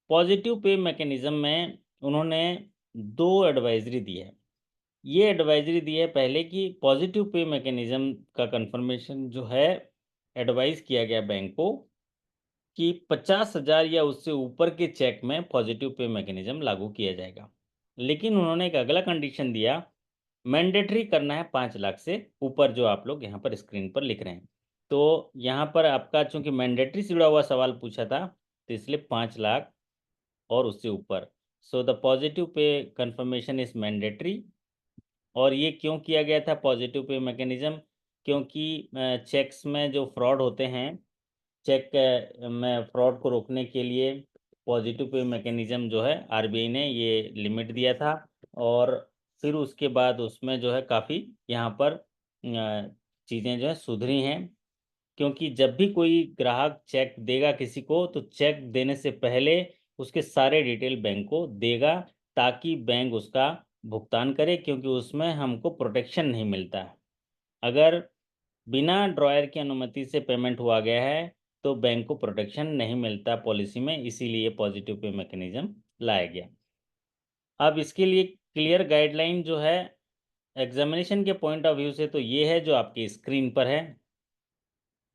S1: पॉजिटिव पे मैकेनिज्म में उन्होंने 2 एडवाइजरी दी है। ये एडवाइजरी दी है पहले कि पॉजिटिव पे मैकेनिज्म का कंफर्मेशन जो है, एडवाइस किया गया बैंक को कि 50,000 या उससे ऊपर के चेक में पॉजिटिव पे मैकेनिज्म लागू किया जाएगा। लेकिन उन्होंने एक अगला कंडीशन दिया, मैंडेटरी करना है 5 लाख से ऊपर, जो आप लोग यहाँ पर स्क्रीन पर लिख रहे हैं। तो यहाँ पर आपका चूंकि मैंडेटरी से जुड़ा हुआ सवाल पूछा था, तो इसलिए 5 लाख और उससे ऊपर। So the positive pay confirmation is mandatory. और ये क्यों किया गया था पॉजिटिव पे मैकेनिज्म? क्योंकि चेक्स में जो फ्रॉड होते हैं, चेक में फ्रॉड को रोकने के लिए पॉजिटिव पे मैकेनिज्म जो है आरबीआई ने ये लिमिट दिया था। और फिर उसके बाद उसमें जो है काफ़ी यहाँ पर चीज़ें जो है सुधरी हैं, क्योंकि जब भी कोई ग्राहक चेक देगा किसी को, तो चेक देने से पहले उसके सारे डिटेल बैंक को देगा, ताकि बैंक उसका भुगतान करे, क्योंकि उसमें हमको प्रोटेक्शन नहीं मिलता है। अगर बिना ड्रॉयर की अनुमति से पेमेंट हुआ गया है तो बैंक को प्रोटेक्शन नहीं मिलता पॉलिसी में, इसीलिए पॉजिटिव पे मैकेनिज्म लाया गया। अब इसके लिए क्लियर गाइडलाइन जो है एग्जामिनेशन के पॉइंट ऑफ व्यू से, तो ये है जो आपकी स्क्रीन पर है।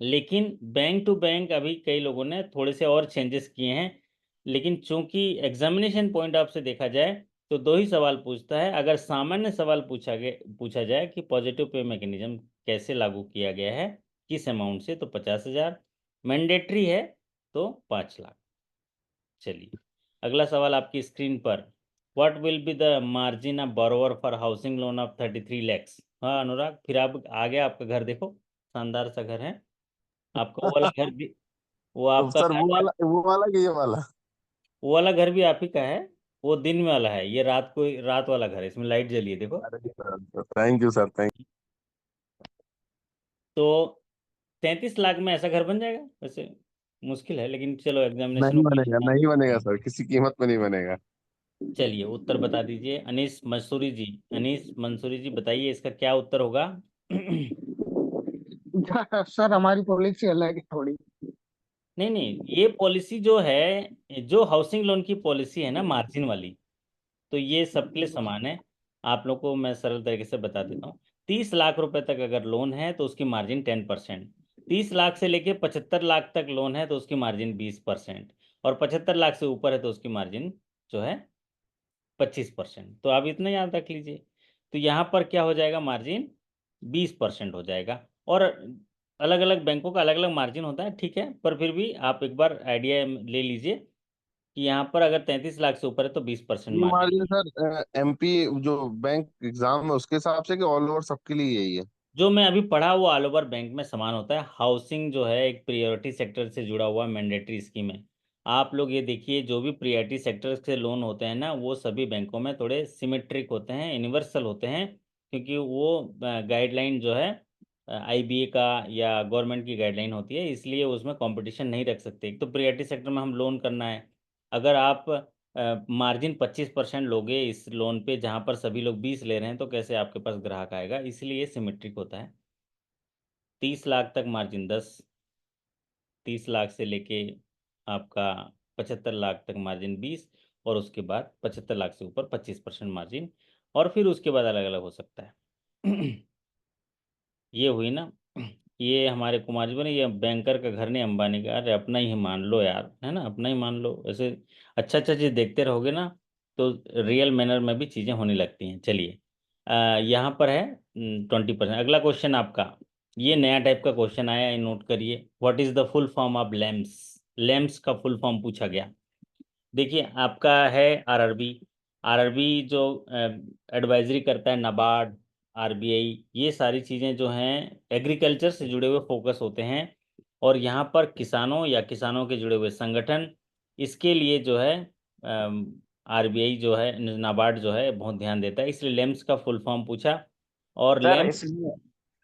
S1: लेकिन बैंक टू बैंक अभी कई लोगों ने थोड़े से और चेंजेस किए हैं। लेकिन चूंकि एग्जामिनेशन पॉइंट ऑफ से देखा जाए तो 2 ही सवाल पूछता है। अगर सामान्य सवाल पूछा जाए कि पॉजिटिव पे मैकेनिज्म कैसे लागू किया गया है, किस अमाउंट से, तो 50,000। मैंडेटरी है तो 5 लाख। चलिए, अगला सवाल आपकी स्क्रीन पर, what will be the margin of borrower for housing loan of 33 lakhs. हाँ अनुराग, फिर आप आ गया, आपका घर देखो, शानदार सा घर है आपका। वो वाला घर भी, वो
S2: तो
S1: आपका
S2: सर
S1: घर है,
S2: वो वाला कि ये वाला?
S1: वो वाला घर भी आप ही का है। वो दिन में वाला है, ये रात को, रात वाला घर है, इसमें लाइट जली है देखो।
S2: अरे sir, thank you sir, thank
S1: तो 33 लाख में ऐसा घर बन जाएगा? वैसे मुश्किल है, लेकिन चलो एग्जामिनेशन
S2: नहीं बनेगा, नहीं बनेगा सर, किसी कीमत में नहीं बनेगा।
S1: चलिए उत्तर बता दीजिए अनीस मंसूरी जी। अनीस मंसूरी जी बताइए इसका क्या उत्तर होगा?
S6: सर हमारी पॉलिसी अलग है थोड़ी।
S1: नहीं नहीं, ये पॉलिसी जो है, जो हाउसिंग लोन की पॉलिसी है ना मार्जिन वाली, तो ये सबके लिए समान है। आप लोग को मैं सरल तरीके से बता देता हूँ। 30 लाख रुपए तक अगर लोन है तो उसकी मार्जिन 10%। 30 लाख से लेके 75 लाख तक लोन है तो उसकी मार्जिन 20%। और 75 लाख से ऊपर है तो उसकी मार्जिन जो है 25%। तो आप इतना याद रख लीजिए। तो यहाँ पर क्या हो जाएगा, मार्जिन 20% हो जाएगा। और अलग अलग बैंकों का अलग अलग मार्जिन होता है, ठीक है, पर फिर भी आप एक बार आइडिया ले लीजिए कि यहाँ पर अगर 33 लाख से ऊपर है तो 20%
S2: ये
S1: मार्जिन।
S2: मार्जिन सर एमपी जो बैंक एग्जाम है उसके हिसाब से कि ऑल ओवर सबके लिए यही है?
S1: जो मैं अभी पढ़ा वो ऑल ओवर बैंक में समान होता है। हाउसिंग जो है एक प्रियोरिटी सेक्टर से जुड़ा हुआ मैंडेटरी स्कीम है। आप लोग ये देखिए, जो भी प्रियोरिटी सेक्टर से लोन होते हैं ना, वो सभी बैंकों में थोड़े सिमेट्रिक होते हैं, यूनिवर्सल होते हैं, क्योंकि वो गाइडलाइन जो है आईबीए का या गवर्नमेंट की गाइडलाइन होती है, इसलिए उसमें कंपटीशन नहीं रख सकते। एक तो प्रियोरिटी सेक्टर में हम लोन करना है, अगर आप मार्जिन 25% लोगे इस लोन पे जहां पर सभी लोग 20 ले रहे हैं, तो कैसे आपके पास ग्राहक आएगा? इसलिए सिमेट्रिक होता है। 30 लाख तक मार्जिन 10, 30 लाख से लेके आपका 75 लाख तक मार्जिन 20, और उसके बाद 75 लाख से ऊपर 25% मार्जिन, और फिर उसके बाद अलग अलग हो सकता है। ये हुई ना, ये हमारे कुमार जी ने, ये बैंकर का घर नहीं अंबानी का। अरे अपना ही मान लो यार, है ना, अपना ही मान लो। वैसे अच्छा अच्छा चीज़ देखते रहोगे ना तो रियल मैनर में भी चीज़ें होने लगती हैं। चलिए यहाँ पर है 20%। अगला क्वेश्चन आपका, ये नया टाइप का क्वेश्चन आया है, नोट करिए। What is the full form of LAMPS? LAMPS का फुल फॉर्म पूछा गया। देखिए आपका है आरआरबी। आरआरबी जो एडवाइजरी करता है, नाबार्ड, आरबीआई, ये सारी चीज़ें जो हैं एग्रीकल्चर से जुड़े हुए फोकस होते हैं। और यहाँ पर किसानों या किसानों के जुड़े हुए संगठन, इसके लिए जो है आरबीआई जो है, नाबार्ड जो है बहुत ध्यान देता है, इसलिए लेम्स का फुल फॉर्म पूछा। और
S3: सर
S1: लेम्स
S3: इसमें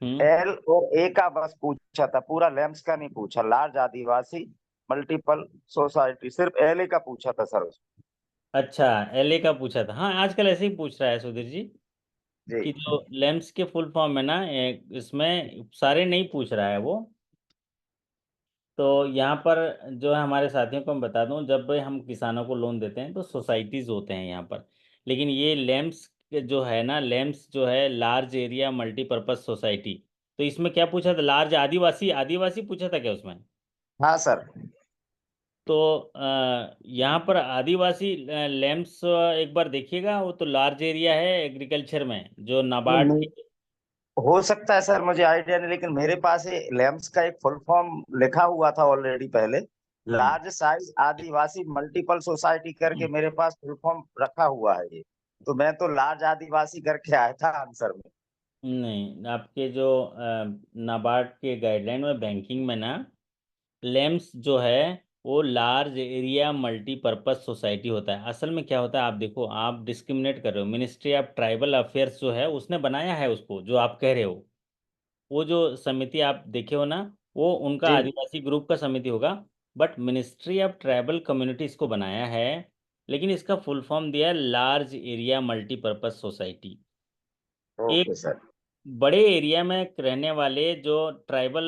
S1: हम्म
S3: एल और ए का बस पूछा था, पूरा लैम्स का नहीं पूछा। लार्ज आदिवासी मल्टीपल सोसाइटी, सिर्फ एल ए का पूछा था सर।
S1: अच्छा, एलए का पूछा था। हाँ आजकल ऐसे ही पूछ रहा है सुधीर जी,
S3: जी।
S1: कि जो लेम्स के फुल फॉर्म है ना, इसमें सारे नहीं पूछ रहा है वो। तो यहाँ पर जो है हमारे साथियों को मैं बता दूं, जब भी हम किसानों को लोन देते हैं तो सोसाइटीज होते हैं यहाँ पर। लेकिन ये लेम्स जो है ना, लेम्स जो है लार्ज एरिया मल्टीपर्पज सोसाइटी। तो इसमें क्या पूछा था, लार्ज आदिवासी, आदिवासी पूछा था क्या उसमें?
S3: हाँ सर।
S1: तो यहाँ पर आदिवासी लेम्स एक बार देखिएगा, वो तो लार्ज एरिया है एग्रीकल्चर में, जो नाबार्ड
S3: नहीं,
S1: की।
S3: हो सकता है सर, मुझे आइडिया नहीं, लेकिन मेरे पास ये लैम्स का एक फुल फॉर्म लिखा हुआ था ऑलरेडी पहले।
S1: हम्म
S3: लार्ज साइज आदिवासी मल्टीपल सोसाइटी करके मेरे पास फुल फॉर्म रखा हुआ है ये। तो मैं तो लार्ज आदिवासी करके आया था आंसर में।
S1: नहीं, आपके जो नाबार्ड के गाइडलाइन में बैंकिंग में ना, लेम्स जो है वो लार्ज एरिया मल्टीपर्पज सोसाइटी होता है। असल में क्या होता है, आप देखो, आप डिस्क्रिमिनेट कर रहे हो। मिनिस्ट्री ऑफ ट्राइबल अफेयर्स जो है उसने बनाया है उसको, जो आप कह रहे हो, वो जो समिति आप देखे हो ना, वो उनका
S3: जी।
S1: आदिवासी ग्रुप का समिति होगा। But ministry of tribal community इसको बनाया है, लेकिन इसका फुल फॉर्म दिया है large area multipurpose society.
S3: Okay sir.
S1: बड़े एरिया में रहने वाले जो ट्राइबल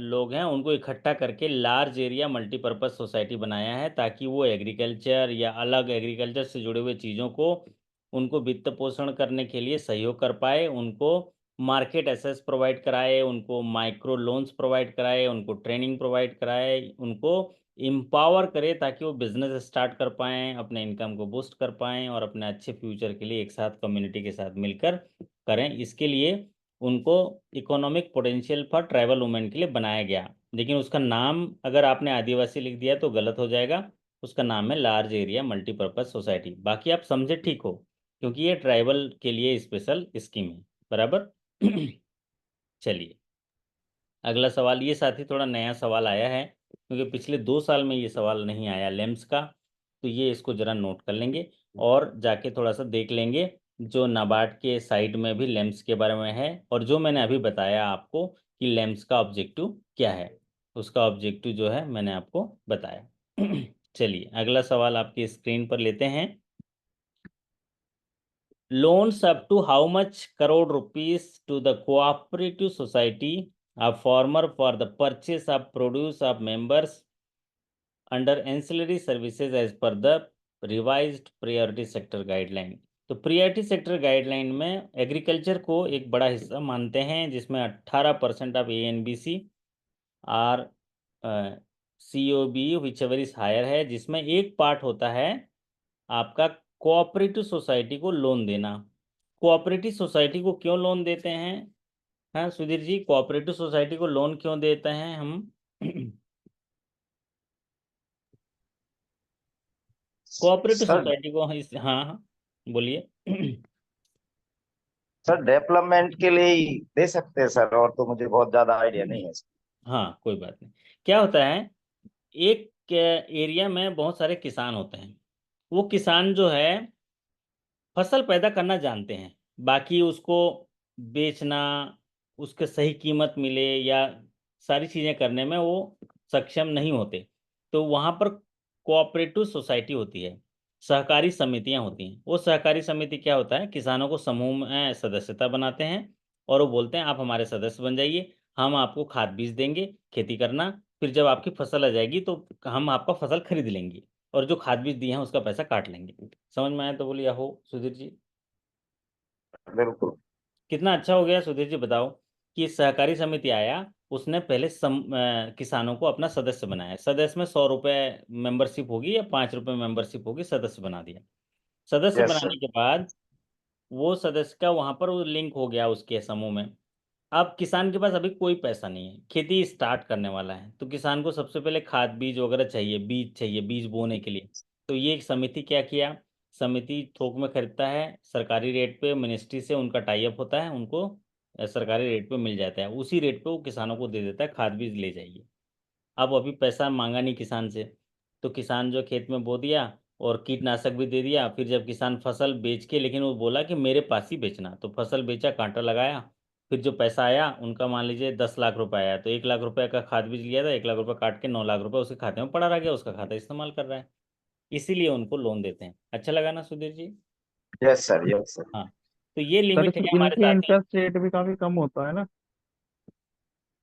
S1: लोग हैं उनको इकट्ठा करके लार्ज एरिया मल्टीपर्पज सोसाइटी बनाया है, ताकि वो एग्रीकल्चर या अलग एग्रीकल्चर से जुड़े हुए चीज़ों को, उनको वित्त पोषण करने के लिए सहयोग कर पाए, उनको मार्केट एसेस प्रोवाइड कराए, उनको माइक्रो लोन्स प्रोवाइड कराए, उनको ट्रेनिंग प्रोवाइड कराए, उनको इम्पावर करे, ताकि वो बिजनेस स्टार्ट कर पाएँ, अपने इनकम को बूस्ट कर पाएँ, और अपने अच्छे फ्यूचर के लिए एक साथ कम्युनिटी के साथ मिलकर करें। इसके लिए उनको economic potential for tribal women के लिए बनाया गया। लेकिन उसका नाम अगर आपने आदिवासी लिख दिया तो गलत हो जाएगा। उसका नाम है लार्ज एरिया मल्टीपर्पज सोसाइटी। बाकी आप समझे ठीक हो, क्योंकि ये ट्राइबल के लिए स्पेशल स्कीम है। बराबर। चलिए अगला सवाल, ये साथी थोड़ा नया सवाल आया है, क्योंकि पिछले 2 साल में ये सवाल नहीं आया लेम्स का। तो ये इसको जरा नोट कर लेंगे और जाके थोड़ा सा देख लेंगे, जो नाबार्ड के साइट में भी लेम्स के बारे में है, और जो मैंने अभी बताया आपको कि लेम्स का ऑब्जेक्टिव क्या है। उसका ऑब्जेक्टिव जो है मैंने आपको बताया। चलिए अगला सवाल आपकी स्क्रीन पर लेते हैं। Loans up to how much crore rupees to the cooperative society of farmer for the purchase of produce of members under ancillary services as per the revised priority sector guideline। तो priority sector guideline में agriculture को एक बड़ा हिस्सा मानते हैं, जिसमें 18% of ANBC और COB whichever is higher है, जिसमें एक पार्ट होता है आपका कोऑपरेटिव सोसाइटी को लोन देना। कोऑपरेटिव सोसाइटी को क्यों लोन देते हैं? हाँ सुधीर जी, कोऑपरेटिव सोसाइटी को लोन क्यों देते हैं हम? कोऑपरेटिव
S3: सर
S1: सोसाइटी को हाँ हाँ बोलिए।
S3: सर डेवलपमेंट के लिए ही दे सकते हैं सर, और तो मुझे बहुत ज्यादा आइडिया नहीं है।
S1: हाँ कोई बात नहीं। क्या होता है, एक एरिया में बहुत सारे किसान होते हैं। वो किसान जो है फसल पैदा करना जानते हैं, बाकी उसको बेचना, उसके सही कीमत मिले या सारी चीज़ें करने में वो सक्षम नहीं होते। तो वहाँ पर कोऑपरेटिव सोसाइटी होती है, सहकारी समितियाँ होती हैं। वो सहकारी समिति क्या होता है, किसानों को समूह में सदस्यता बनाते हैं और वो बोलते हैं आप हमारे सदस्य बन जाइए, हम आपको खाद बीज देंगे, खेती करना, फिर जब आपकी फसल आ जाएगी तो हम आपका फसल खरीद लेंगे और जो खाद बीज दिए हैं उसका पैसा काट लेंगे। समझ में आया तो बोलिए हो सुधीर जी।
S3: बिल्कुल।
S1: कितना अच्छा हो गया सुधीर जी, बताओ कि सहकारी समिति आया, उसने पहले किसानों को अपना सदस्य बनाया। सदस्य में 100 रुपये मेंबरशिप होगी या 5 रुपये मेंबरशिप होगी, सदस्य बना दिया। सदस्य
S3: यस
S1: बनाने
S3: सर।
S1: के बाद वो सदस्य का वहां पर वो लिंक हो गया उसके समूह में। अब किसान के पास अभी कोई पैसा नहीं है, खेती स्टार्ट करने वाला है, तो किसान को सबसे पहले खाद बीज वगैरह चाहिए, बीज चाहिए, बीज बोने के लिए। तो ये एक समिति क्या किया, समिति थोक में खरीदता है सरकारी रेट पे, मिनिस्ट्री से उनका टाई अप होता है, उनको सरकारी रेट पे मिल जाता है, उसी रेट पे वो किसानों को दे देता है, खाद बीज ले जाइए। अब अभी पैसा मांगा नहीं किसान से, तो किसान जो खेत में बो दिया और कीटनाशक भी दे दिया। फिर जब किसान फसल बेच के, लेकिन वो बोला कि मेरे पास ही बेचना, तो फसल बेचा, कांटा लगाया। फिर जो पैसा आया उनका, मान लीजिए 10 लाख रुपए आया, तो 1 लाख रुपए का खाद बीज लिया था, 1 लाख रुपए काट के 9 लाख रुपए उसके खाते में पड़ा रह गया, उसका खाता इस्तेमाल कर रहा है। इसीलिए उनको लोन देते हैं। अच्छा लगा ना Sudhir ji?
S3: Yes sir, yes sir.
S1: हाँ, तो ये
S4: सर
S1: लिमिट है
S4: इसमें
S1: हमारे
S4: इनके
S1: साथ।
S4: इंटरेस्ट रेट भी काफी कम होता है ना?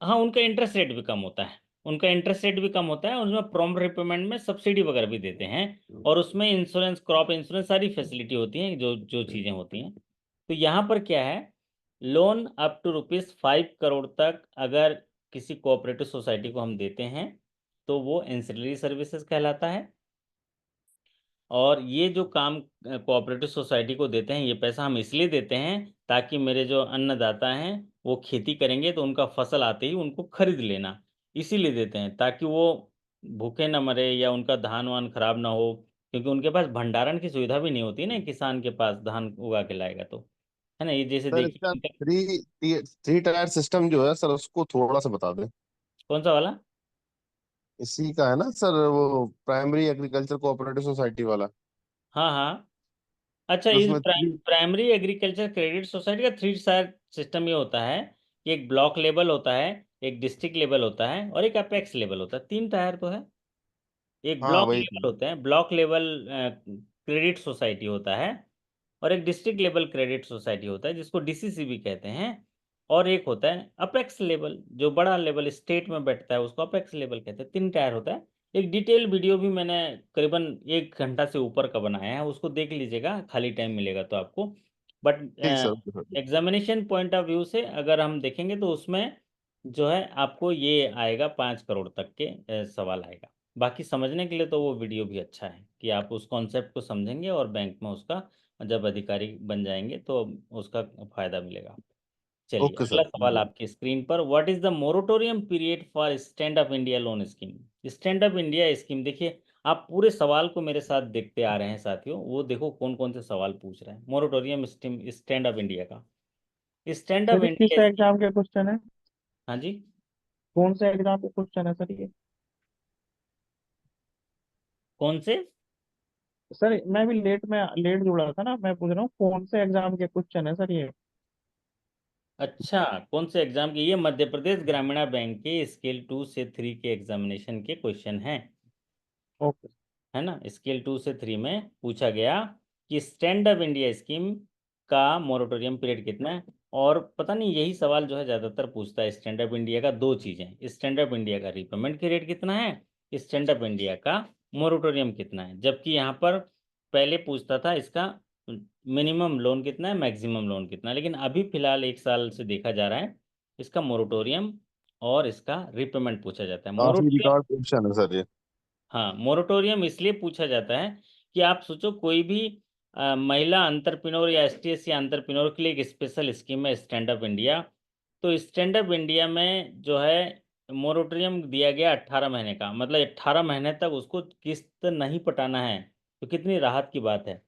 S1: हाँ उनका इंटरेस्ट रेट भी कम होता है, उनका इंटरेस्ट रेट भी कम होता है, उसमें प्रॉम्प्ट रिपेमेंट में सब्सिडी वगैरह भी देते हैं, और उसमें इंश्योरेंस, क्रॉप इंश्योरेंस, सारी फैसिलिटी होती हैं, जो जो चीज़ें होती हैं। तो यहाँ पर क्या है, लोन अप टू ₹5 करोड़ तक अगर किसी कोऑपरेटिव सोसाइटी को हम देते हैं तो वो एंसिलरी सर्विसेज कहलाता है। और ये जो काम कोऑपरेटिव सोसाइटी को देते हैं, ये पैसा हम इसलिए देते हैं ताकि मेरे जो अन्नदाता हैं वो खेती करेंगे तो उनका फसल आते ही उनको खरीद लेना, इसीलिए देते हैं, ताकि वो भूखे ना मरे या उनका धान वान खराब ना हो, क्योंकि उनके पास भंडारण की सुविधा भी नहीं होती ना, किसान के पास धान उगा के लाएगा तो, है ना। ये जैसे
S2: सर
S1: देखिए
S2: इसका थ्री थ्री टायर सिस्टम जो है सर, उसको थोड़ा सा बता दें।
S1: कौन सा वाला?
S2: इसी का है ना सर, वो प्राइमरी एग्रीकल्चर कोऑपरेटिव सोसाइटी वाला।
S1: हाँ हाँ। अच्छा,
S2: तो
S1: इस
S2: उसमें three.
S1: Primary agriculture credit society का 3 टायर सिस्टम ये होता है कि एक ब्लॉक लेवल होता है, एक डिस्ट्रिक्ट लेवल होता है और एक अपेक्स लेवल होता है। 3 टायर तो है। एक
S2: हाँ
S1: ब्लॉक
S2: वही
S1: लेवल
S2: तो।
S1: होते हैं, ब्लॉक लेवल क्रेडिट सोसाइटी होता है, और एक डिस्ट्रिक्ट लेवल क्रेडिट सोसाइटी होता है जिसको DCC भी कहते हैं, और एक होता है अपेक्स लेवल, जो बड़ा लेवल स्टेट में बैठता है उसको अपेक्स लेवल कहते हैं। 3 टायर होता है। एक डिटेल वीडियो भी मैंने करीबन 1 घंटा से ऊपर का बनाया है, उसको देख लीजिएगा, खाली टाइम मिलेगा तो आपको। बट
S2: ठीक sir, okay sir.
S1: Examination point of view से अगर हम देखेंगे तो उसमें जो है आपको ये आएगा, 5 करोड़ तक के सवाल आएगा। बाकी समझने के लिए तो वो वीडियो भी अच्छा है कि आप उस कॉन्सेप्ट को समझेंगे और बैंक में उसका जब अधिकारी बन जाएंगे तो उसका फायदा मिलेगा। चलिए
S2: ओके
S1: अगला
S2: सर।
S1: सवाल आपकी स्क्रीन पर, what is the moratorium period for stand up India loan scheme? Stand up India scheme, देखिए आप पूरे सवाल को मेरे साथ देखते आ रहे हैं साथियों, वो देखो कौन कौन से सवाल पूछ रहे हैं। मोरेटोरियम स्टैंड अप इंडिया का, स्टैंड अप
S4: सर ये किस
S1: इंडिया स्कीम।
S4: एग्जाम के क्वेश्चन है?
S1: हाँ जी,
S4: कौन से एग्जाम के क्वेश्चन है सर ये?
S1: कौन से?
S4: सर मैं भी लेट जुड़ा था ना, मैं पूछ रहा हूँ कौन से एग्जाम के क्वेश्चन है सर ये?
S1: अच्छा, कौन से एग्जाम के? ये मध्य प्रदेश ग्रामीण बैंक के स्केल 2 से 3 के एग्जामिनेशन के क्वेश्चन हैं,
S4: ओके।
S1: है ना। स्केल 2 से 3 में पूछा गया कि स्टैंड अप इंडिया स्कीम का मोरेटोरियम पीरियड कितना है। और पता नहीं यही सवाल जो है ज़्यादातर पूछता है स्टैंड अप इंडिया का। दो चीज़ें, स्टैंड अप इंडिया का रिपेमेंट पीरियड कितना है, स्टैंड अप इंडिया का मोरेटोरियम कितना है। जबकि यहाँ पर पहले पूछता था इसका मिनिमम लोन कितना है, मैक्सिमम लोन कितना है। लेकिन अभी फिलहाल 1 साल से देखा जा रहा है इसका मोरेटोरियम और इसका रिपेमेंट पूछा जाता है।
S2: काफी
S1: मोरेटोरियम,
S2: रिकॉर्ड क्वेश्चन है सर ये।
S1: हाँ, मोरेटोरियम इसलिए पूछा जाता है कि आप सोचो कोई भी महिला अंतरप्रेन्योर या एसटी/एससी अंतरप्रेन्योर के लिए एक स्पेशल स्कीम है स्टैंड अप इंडिया। तो स्टैंड अप इंडिया में जो है मोरेटोरियम दिया गया 18 महीने का, मतलब 18 महीने तक उसको किस्त नहीं पटाना है। तो कितनी राहत की बात है।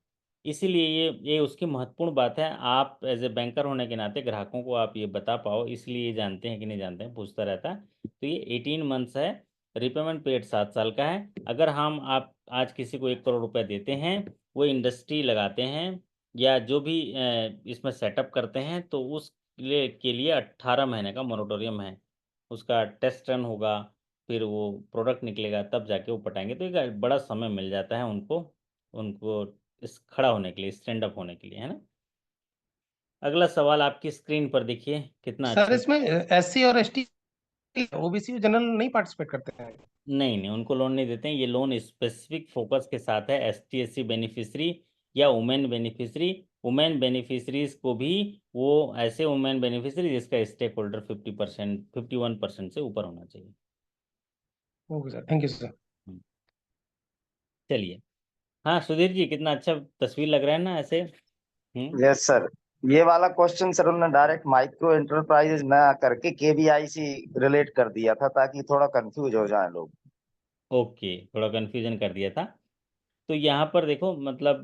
S1: इसीलिए ये उसकी महत्वपूर्ण बात है। आप एज ए बैंकर होने के नाते ग्राहकों को आप ये बता पाओ, इसलिए ये जानते हैं कि नहीं जानते हैं, पूछता रहता है। तो ये 18 मंथ्स है, रिपेमेंट पीरियड 7 साल का है। अगर हम आप आज किसी को 1 करोड़ रुपए देते हैं, वो इंडस्ट्री लगाते हैं या जो भी इसमें सेटअप करते हैं, तो उस के लिए 18 महीने का मोरेटोरियम है। उसका टेस्ट रन होगा, फिर वो प्रोडक्ट निकलेगा, तब जाके वो पटाएंगे। तो एक बड़ा समय मिल जाता है उनको उनको इस खड़ा होने के लिए, स्टैंड अप होने के लिए, है ना। अगला सवाल आपकी स्क्रीन पर देखिए, कितना
S5: सर
S1: अच्छा।
S5: इसमें एससी और एसटी, ओबीसी जनरल नहीं पार्टिसिपेट करते हैं?
S1: नहीं नहीं, उनको लोन नहीं देते हैं। ये लोन स्पेसिफिक फोकस के साथ है एसटी/एससी बेनिफिशरी या वुमेन बेनिफिशरी। वुमेन बेनिफिशरीज को भी वो ऐसे वुमेन बेनिफिशरी जिसका स्टेक होल्डर 50%, 51% से ऊपर होना चाहिए।
S5: Okay sir, thank you sir.
S1: Hmm, चलिए। हाँ सुधीर जी, कितना अच्छा तस्वीर लग रहा है ना ऐसे।
S3: Yes sir. ये वाला क्वेश्चन सर उन्होंने डायरेक्ट माइक्रो एंटरप्राइजेज ना करके केवीआईसी रिलेट कर दिया था ताकि थोड़ा कंफ्यूज हो जाए लोग।
S1: ओके, थोड़ा कन्फ्यूजन कर दिया था। तो यहाँ पर देखो, मतलब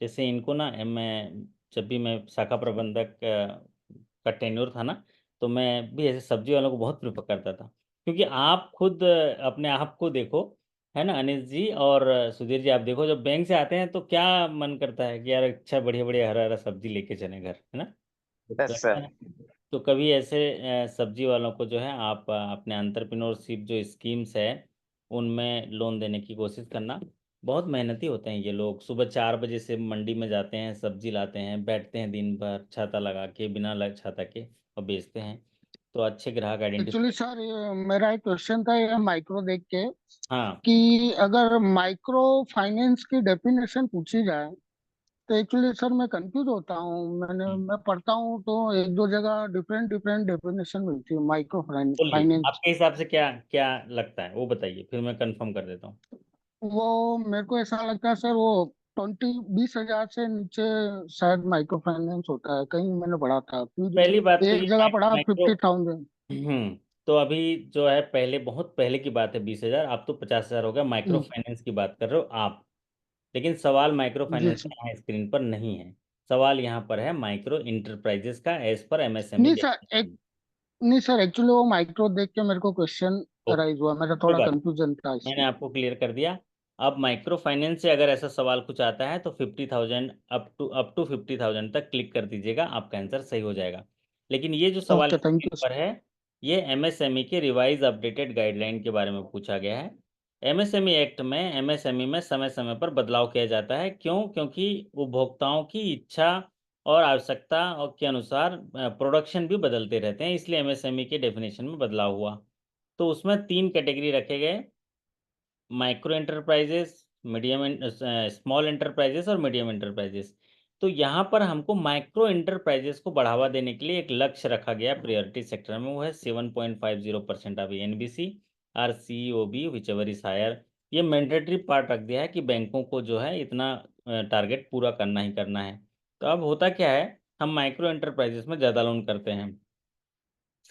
S1: जैसे इनको ना, मैं जब भी मैं शाखा प्रबंधक का टेन्योर था ना, तो मैं भी ऐसे सब्जी वालों को बहुत प्रेफर करता था। क्योंकि आप खुद अपने आप को देखो, है ना अनिल जी और सुधीर जी, आप देखो जब बैंक से आते हैं तो क्या मन करता है कि यार अच्छा बढ़िया बढ़िया हरा हरा सब्जी लेके चले घर, है ना। तो
S3: यस
S1: ऐसा
S3: सर।
S1: है। तो कभी ऐसे सब्जी वालों को जो है आप अपने एंटरप्रेन्योरशिप जो स्कीम्स है उनमें लोन देने की कोशिश करना। बहुत मेहनती होते हैं ये लोग। सुबह 4 बजे से मंडी में जाते हैं, सब्जी लाते हैं, बैठते हैं दिन भर छाता लगा के, बिना छाता के, और बेचते हैं। तो अच्छे ग्राहक
S6: एक्चुअली
S1: आइडेंटिफाई।
S6: सर ये मेरा एक क्वेश्चन था ये माइक्रो देख के,
S1: हाँ।
S6: कि अगर माइक्रो फाइनेंस की डेफिनेशन पूछी जाए तो एक्चुअली सर मैं कंफ्यूज होता हूँ।
S1: हम्म,
S6: मैं पढ़ता हूँ तो एक दो जगह डिफरेंट डिफरेंट डेफिनेशन मिलती है माइक्रो
S1: बोलिए
S6: फाइनेंस।
S1: आपके हिसाब से क्या क्या लगता है, वो बताइए, फिर मैं कंफर्म कर देता हूँ।
S6: वो मेरे को ऐसा लगता है सर, वो 20-20 हजार से नीचे शायद माइक्रो फाइनेंस होता है, कहीं मैंने पढ़ा था,
S1: पहली बात
S6: फिर
S1: तो
S6: एक
S1: ये
S6: जगह पढ़ा
S1: माइक्रो।
S6: 50,000।
S1: तो अभी जो है, पहले बहुत पहले की बात है 20 हजार, अब तो 50 हजार हो गया। माइक्रो
S6: जी
S1: फाइनेंस की बात कर रहे हो आप। लेकिन सवाल माइक्रो
S6: जी
S1: फाइनेंस
S6: सर।
S1: का यहाँ स्क्रीन पर नहीं है। सवाल यहाँ पर है माइक्रो इंटरप्राइजेस का, एज पर एमएसएमई
S6: नहीं सर
S1: डेफिनेशन।
S6: नहीं सर, एक्चुअली वो माइक्रो देख के मेरे को क्वेश्चन
S1: ओके,
S6: अराइज हुआ, मेरा
S1: कोई
S6: थोड़ा
S1: बात नहीं,
S6: कंफ्यूजन था
S1: मैंने
S6: इसलिए।
S1: आपको क्लियर कर दिया। अब माइक्रो फाइनेंस से अगर ऐसा सवाल कुछ आता है तो 50,000, अप टू 50,000 तक क्लिक कर दीजिएगा, आपका आंसर सही हो जाएगा। लेकिन ये जो सवाल
S6: ओके, थैंक
S1: स्क्रीन
S6: यू
S1: पर
S6: सर।
S1: है, ये एमएसएमई के रिवाइज अपडेटेड गाइडलाइन के बारे में पूछा गया है। एमएसएमई एक्ट में एमएसएमई में समय समय पर बदलाव किया जाता है। क्यों? क्योंकि उपभोक्ताओं की इच्छा और आवश्यकता और के अनुसार प्रोडक्शन भी बदलते रहते हैं, इसलिए एमएसएमई के डेफिनेशन में बदलाव हुआ। तो उसमें 3 कैटेगरी रखे गए, micro enterprises, medium, small enterprises और मीडियम एंटरप्राइजेस। तो यहाँ पर हमको माइक्रो एंटरप्राइजेस को बढ़ावा देने के लिए एक लक्ष्य रखा गया प्रायोरिटी सेक्टर में, वो है 7.50% of NBC or CEOB whichever is higher. ये मैंडेटरी पार्ट रख दिया है कि बैंकों को जो है इतना टारगेट पूरा करना ही करना है। तो अब होता क्या है, हम माइक्रो एंटरप्राइजेस में ज़्यादा लोन करते हैं।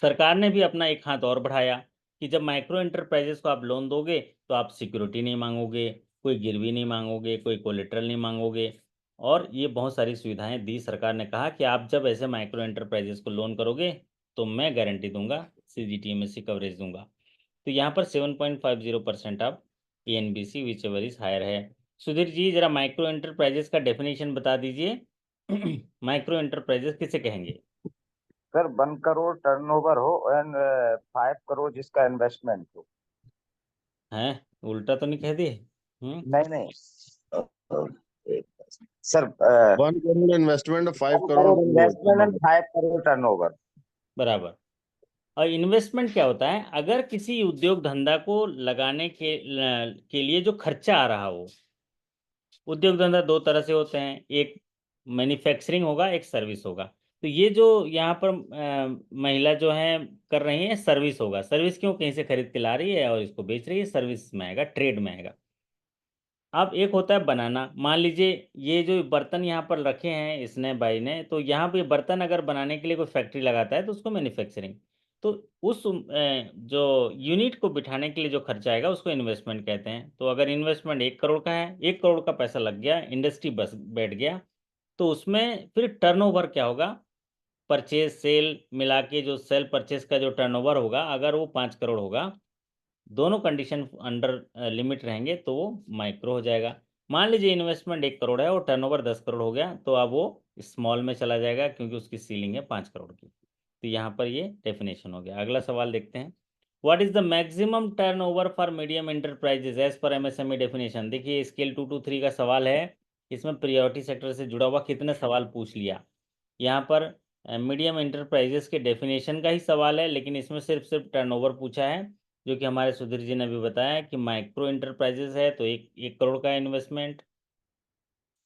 S1: सरकार ने भी अपना एक हाथ और बढ़ाया कि जब माइक्रो एंटरप्राइजेस को आप लोन दोगे तो आप सिक्योरिटी नहीं मांगोगे, कोई गिरवी नहीं मांगोगे, कोई कोलेटरल नहीं मांगोगे। और ये बहुत सारी सुविधाएं दी। सरकार ने कहा कि आप जब ऐसे माइक्रो एंटरप्राइजेस को लोन करोगे तो मैं गारंटी दूंगा, सीजीटीएमएससी कवरेज दूंगा। तो यहाँ पर 7.50% of NBC whichever is higher है। सुधीर जी जरा माइक्रो एंटरप्राइजेस का डेफिनेशन बता दीजिए। माइक्रो एंटरप्राइजेस किसे कहेंगे?
S3: सर 1 करोड़ टर्नओवर हो एंड 5 करोड़ जिसका इन्वेस्टमेंट हो।
S1: है उल्टा तो नहीं कह दिए?
S3: नहीं नहीं sir
S2: 1 crore investment, 5 crore
S3: 1 crore investment and
S2: turnover.
S3: 5 crore turnover.
S1: बराबर। और इन्वेस्टमेंट क्या होता है? अगर किसी उद्योग धंधा को लगाने के लिए जो खर्चा आ रहा हो। उद्योग धंधा दो तरह से होते हैं, एक मैन्युफैक्चरिंग होगा, एक सर्विस होगा। तो ये जो यहाँ पर महिला जो है कर रही है सर्विस होगा। सर्विस क्यों? कहीं से खरीद के ला रही है और इसको बेच रही है, सर्विस में आएगा, ट्रेड में आएगा। अब एक होता है बनाना। मान लीजिए ये जो बर्तन यहाँ पर रखे हैं इसने भाई ने, तो यहाँ पे बर्तन अगर बनाने के लिए कोई फैक्ट्री लगाता है तो उसको मैन्युफैक्चरिंग। तो उस जो यूनिट को बिठाने के लिए जो खर्चा आएगा उसको इन्वेस्टमेंट कहते हैं। तो अगर इन्वेस्टमेंट 1 करोड़ का है, 1 करोड़ का पैसा लग गया, इंडस्ट्री बस बैठ गया, तो उसमें फिर टर्नओवर क्या होगा? परचेज सेल मिला के जो सेल परचेज का जो टर्नओवर होगा, अगर वो 5 करोड़ होगा, दोनों कंडीशन अंडर लिमिट रहेंगे तो वो माइक्रो हो जाएगा। मान लीजिए इन्वेस्टमेंट 1 करोड़ है और टर्नओवर 10 करोड़ हो गया, तो अब वो स्मॉल में चला जाएगा क्योंकि उसकी सीलिंग है 5 करोड़ की। तो यहाँ पर ये डेफिनेशन हो गया। अगला सवाल देखते हैं। What is the maximum turnover for medium enterprises as per MSME definition? देखिए स्केल 2 to 3 का सवाल है। इसमें प्रायोरिटी सेक्टर से जुड़ा हुआ कितने सवाल पूछ लिया। यहाँ पर मीडियम एंटरप्राइजेस के डेफिनेशन का ही सवाल है, लेकिन इसमें सिर्फ सिर्फ टर्नओवर पूछा है, जो कि हमारे सुधीर जी ने भी बताया कि माइक्रो इंटरप्राइजेस है तो 1 करोड़ का इन्वेस्टमेंट,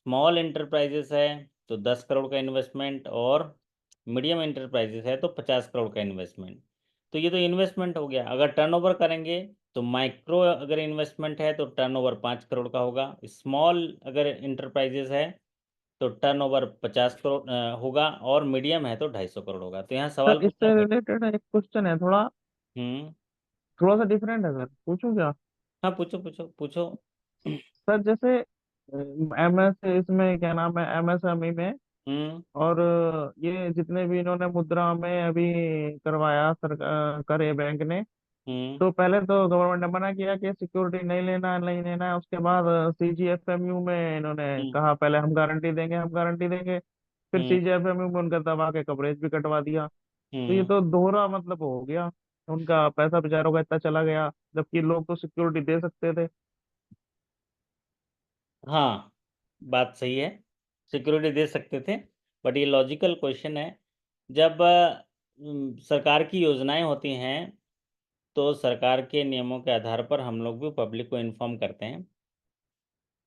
S1: स्मॉल इंटरप्राइजेस है तो 10 करोड़ का इन्वेस्टमेंट, और मीडियम इंटरप्राइजेस है तो 50 करोड़ का इन्वेस्टमेंट। तो ये तो इन्वेस्टमेंट हो गया। अगर टर्नओवर करेंगे तो माइक्रो अगर इन्वेस्टमेंट है तो टर्नओवर 5 करोड़ का होगा, स्मॉल अगर इंटरप्राइजेस है तो टर्नओवर 50 करोड़ होगा, और मीडियम है तो 250 करोड़ होगा। तो यहाँ सवाल
S4: सर
S1: पूछना
S4: इससे
S1: पड़ेगा।
S4: रिलेटेड एक क्वेश्चन है, थोड़ा
S1: हम्म।
S4: थोड़ा सा डिफरेंट है सर, पूछूं क्या?
S1: हाँ पूछो पूछो पूछो।
S4: सर जैसे एमएस इसमें क्या नाम है, एमएसएमई में,
S1: हम्म।
S4: और ये जितने भी इन्होंने मुद्रा में अभी करवाया सरकार करे बैंक ने,
S1: हम्म।
S4: तो पहले तो गवर्नमेंट ने मना किया कि सिक्योरिटी नहीं लेना नहीं लेना है। उसके बाद सीजीएफएमयू में इन्होंने
S1: हम्म।
S4: कहा पहले हम गारंटी देंगे हम गारंटी देंगे, फिर
S1: हम्म।
S4: सीजीएफएमयू में उनका दबा के कवरेज भी कटवा दिया। तो ये
S1: हम्म।
S4: तो दोहरा मतलब हो गया, उनका पैसा बेचारों का इतना चला गया, जबकि लोग तो सिक्योरिटी दे सकते थे।
S1: हाँ बात सही है, सिक्योरिटी दे सकते थे, बट ये लॉजिकल क्वेश्चन है। जब सरकार की योजनाएं होती हैं तो सरकार के नियमों के आधार पर हम लोग भी पब्लिक को इन्फॉर्म करते हैं।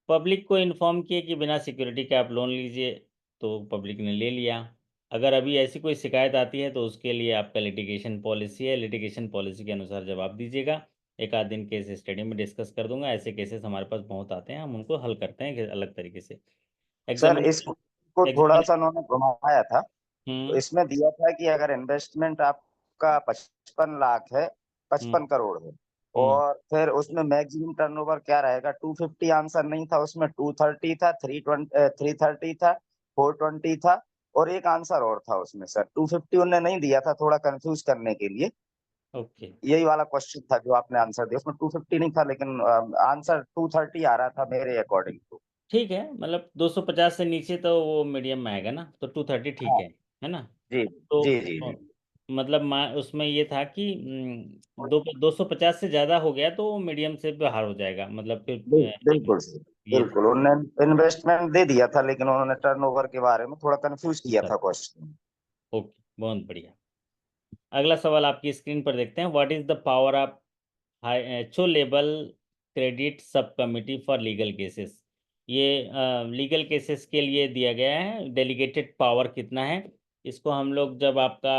S1: पब्लिक को इन्फॉर्म किए कि बिना सिक्योरिटी के आप लोन लीजिए, तो पब्लिक ने ले लिया। अगर अभी ऐसी कोई शिकायत आती है तो उसके लिए आपका लिटिगेशन पॉलिसी है, लिटिगेशन पॉलिसी के अनुसार जवाब दीजिएगा। एक आध दिन केस स्टडी में डिस्कस कर दूंगा। ऐसे केसेस हमारे पास बहुत आते हैं, हम उनको हल करते हैं अलग तरीके से।
S3: Sir
S1: examination.
S3: इसको थोड़ा
S1: एग्जामिने
S3: सा उन्होंने घुमाया था। तो
S1: हम्म।
S3: इसमें दिया था कि अगर इन्वेस्टमेंट आपका 55 लाख है,
S1: हम्म।
S3: 55 करोड़ है,
S1: हम्म।
S3: और फिर उसमें मैक्सिमम टर्नओवर क्या रहेगा, 250 आंसर नहीं था उसमें, 230 था, 330 था, 420 था, और एक आंसर और था उसमें सर 250 उन्होंने नहीं दिया था, थोड़ा कंफ्यूज करने के लिए।
S1: ओके।
S3: यही वाला क्वेश्चन था जो आपने आंसर दिया, उसमें 250 नहीं था, लेकिन आंसर 230 आ रहा था मेरे अकॉर्डिंग टू।
S1: ठीक है, मतलब 250 से नीचे तो वो मीडियम में आएगा ना, तो 230 ठीक
S3: हाँ
S1: है ना?
S3: जी
S1: तो
S3: जी जी जी।
S1: मतलब उसमें ये था कि 250 से ज़्यादा हो गया तो वो मीडियम से बाहर हो जाएगा, मतलब फिर
S3: बिल्कुल सर,
S1: ये था।
S3: बिल्कुल उन्होंने इन्वेस्टमेंट दे दिया था, लेकिन उन्होंने टर्नओवर के बारे में थोड़ा कंफ्यूज किया था क्वेश्चन।
S1: ओके, बहुत बढ़िया। अगला सवाल आपकी स्क्रीन पर देखते हैं। What is the power of HO label credit सब कमिटी फॉर लीगल केसेस? ये लीगल केसेस के लिए दिया गया है, डेलीगेटेड पावर कितना है। इसको हम लोग जब आपका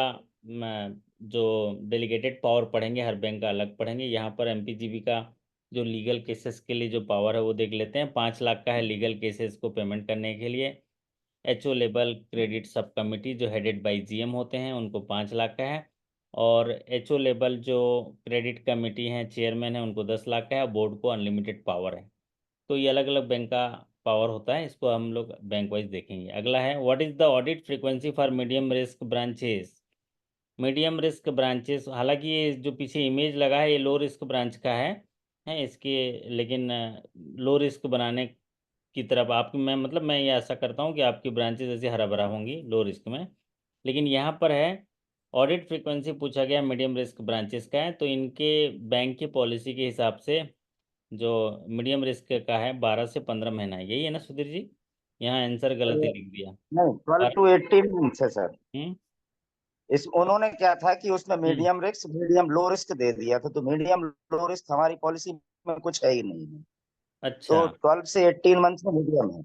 S1: जो डेलीगेटेड पावर पढ़ेंगे, हर बैंक का अलग पढ़ेंगे, यहाँ पर एमपीजीबी का जो लीगल केसेस के लिए जो पावर है वो देख लेते हैं। 5 लाख का है लीगल केसेस को पेमेंट करने के लिए। एचओ लेबल क्रेडिट सब कमिटी जो हेडेड बाय जीएम होते हैं उनको 5 लाख का है, और एचओ लेबल जो क्रेडिट कमेटी हैं चेयरमैन है उनको 10 लाख का है। बोर्ड को अनलिमिटेड पावर है। तो ये अलग अलग बैंक का पावर होता है, इसको हम लोग बैंक वाइज देखेंगे। अगला है what is the audit frequency for medium risk branches? Medium risk branches, हालांकि ये जो पीछे इमेज लगा है ये लो रिस्क ब्रांच का है इसके, लेकिन लो रिस्क बनाने की तरफ आपकी, मैं मतलब मैं ये आशा करता हूँ कि आपकी ब्रांचेस ऐसे हरा भरा होंगी लो रिस्क में। लेकिन यहाँ पर है ऑडिट फ्रीक्वेंसी पूछा गया मीडियम रिस्क ब्रांचेस का है, तो इनके बैंक की पॉलिसी के हिसाब से जो मीडियम रिस्क का है 12 से 15 महीना है। यही है ना सुधीर जी? यहाँ आंसर गलत ही लिख दिया।
S3: नहीं, 12 to 18 मंथ्स है सर।
S1: हम्म
S3: इस उन्होंने क्या था कि उसमें
S1: hmm
S3: medium risk medium low risk दे दिया था, तो मीडियम लो रिस्क हमारी पॉलिसी में कुछ है ही नहीं है।
S1: अच्छा,
S3: तो 12 से 18 मंथ्स में मीडियम है।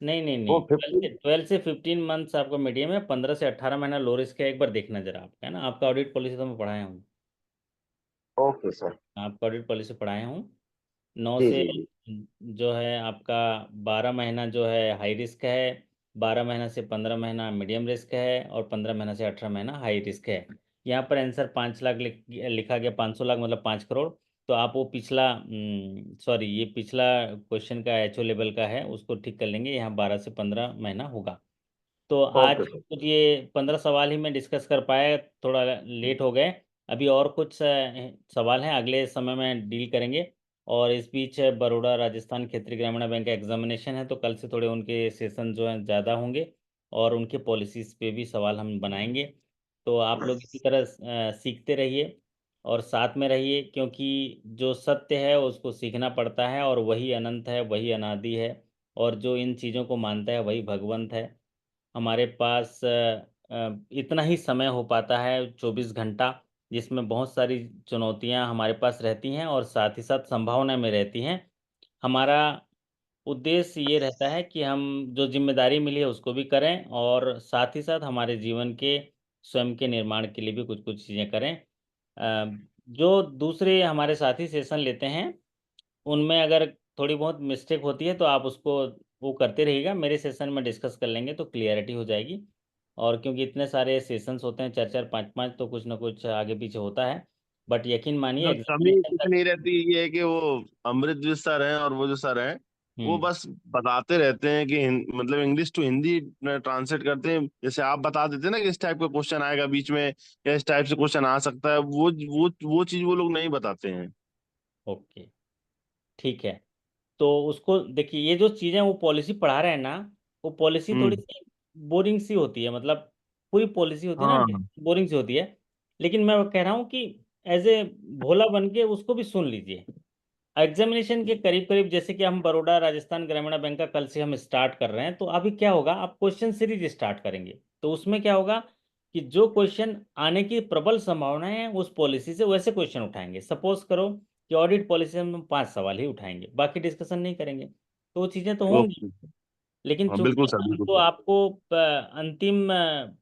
S1: नहीं नहीं
S3: वो
S1: नहीं,
S3: 15।
S1: 12 से 15 मंथ्स आपका मीडियम है, 15 से 18 महीना लो रिस्क है। एक बार देखना जरा आपका, है ना, आपका ऑडिट पॉलिसी तो मैं पढ़ाया हूँ,
S3: ओके सर।
S1: आपका ऑडिट पॉलिसी पढ़ाया हूँ। 9
S3: जी
S1: से
S3: जी जी।
S1: जो है आपका 12 महीना जो है हाई रिस्क है, 12 महीना से 15 महीना मीडियम रिस्क है, और 15 महीना से 18 महीना हाई रिस्क है। यहाँ पर आंसर 5 लाख लिखा गया, 500 लाख मतलब 5 करोड़। तो आप वो पिछला, सॉरी, ये पिछला क्वेश्चन का एचओ लेवल का है, उसको ठीक कर लेंगे। यहाँ 12 से 15 महीना होगा। तो आज
S3: ओके सर।
S1: कुछ ये 15 सवाल ही मैं डिस्कस कर पाया, थोड़ा लेट हो गए। अभी और कुछ सवाल हैं, अगले समय में डील करेंगे। और इस बीच बड़ौदा राजस्थान क्षेत्रीय ग्रामीण बैंक का एग्जामिनेशन है, तो कल से थोड़े उनके सेशन जो हैं ज़्यादा होंगे, और उनके पॉलिसीज़ पे भी सवाल हम बनाएंगे। तो आप लोग इसी तरह सीखते रहिए और साथ में रहिए, क्योंकि जो सत्य है उसको सीखना पड़ता है, और वही अनंत है, वही अनादि है। और जो इन चीज़ों को मानता है वही भगवंत है। हमारे पास इतना ही समय हो पाता है, 24 घंटा, जिसमें बहुत सारी चुनौतियां हमारे पास रहती हैं और साथ ही साथ संभावना में रहती हैं। हमारा उद्देश्य ये रहता है कि हम जो जिम्मेदारी मिली है उसको भी करें, और साथ ही साथ हमारे जीवन के स्वयं के निर्माण के लिए भी कुछ कुछ चीज़ें करें। जो दूसरे हमारे साथी सेशन लेते हैं उनमें अगर थोड़ी बहुत मिस्टेक होती है तो आप उसको वो करते रहिएगा, मेरे सेशन में डिस्कस कर लेंगे तो क्लियरिटी हो जाएगी। और क्योंकि इतने सारे सेशंस होते हैं, 4 4 5 5, तो कुछ ना कुछ आगे पीछे होता है। बट यकीन मानिए
S2: बस कमी
S1: एग्जामिनेशन तक।
S2: इतनी रहती ये है कि वो अमृतजीत सर हैं और वो जो सर हैं, वो
S1: हम्म
S2: बस बताते रहते हैं कि मतलब इंग्लिश टू हिंदी ट्रांसलेट करते हैं। जैसे आप बता देते हैं ना कि इस टाइप का क्वेश्चन आएगा बीच में, या इस टाइप से क्वेश्चन आ सकता है, वो चीज वो लोग नहीं बताते हैं।
S1: ओके, ठीक है। तो उसको देखिए, ये जो चीज़ें वो पॉलिसी पढ़ा रहे हैं ना, वो पॉलिसी थोड़ी
S2: हम्म।
S1: सी बोरिंग सी होती है, मतलब पूरी पॉलिसी होती है ना,
S2: हाँ।
S1: बोरिंग सी होती है। लेकिन मैं कह रहा हूँ कि एज ए भोला बन के उसको भी सुन लीजिए। एग्जामिनेशन के करीब करीब, जैसे कि हम बड़ौदा राजस्थान ग्रामीण बैंक का कल से हम स्टार्ट कर रहे हैं, तो अभी क्या होगा, आप क्वेश्चन सीरीज स्टार्ट करेंगे, तो उसमें क्या होगा कि जो क्वेश्चन आने की प्रबल संभावना है उस पॉलिसी से वैसे क्वेश्चन उठाएंगे। सपोज करो कि ऑडिट पॉलिसी से हम 5 सवाल ही उठाएंगे, बाकी डिस्कशन नहीं करेंगे, तो वो चीज़ें तो होंगी।
S2: ओके।
S1: लेकिन
S2: हाँ
S1: चूंकि
S2: बिल्कुल सर,
S1: हम
S2: बिल्कुल
S1: तो
S2: सर।
S1: आपको अंतिम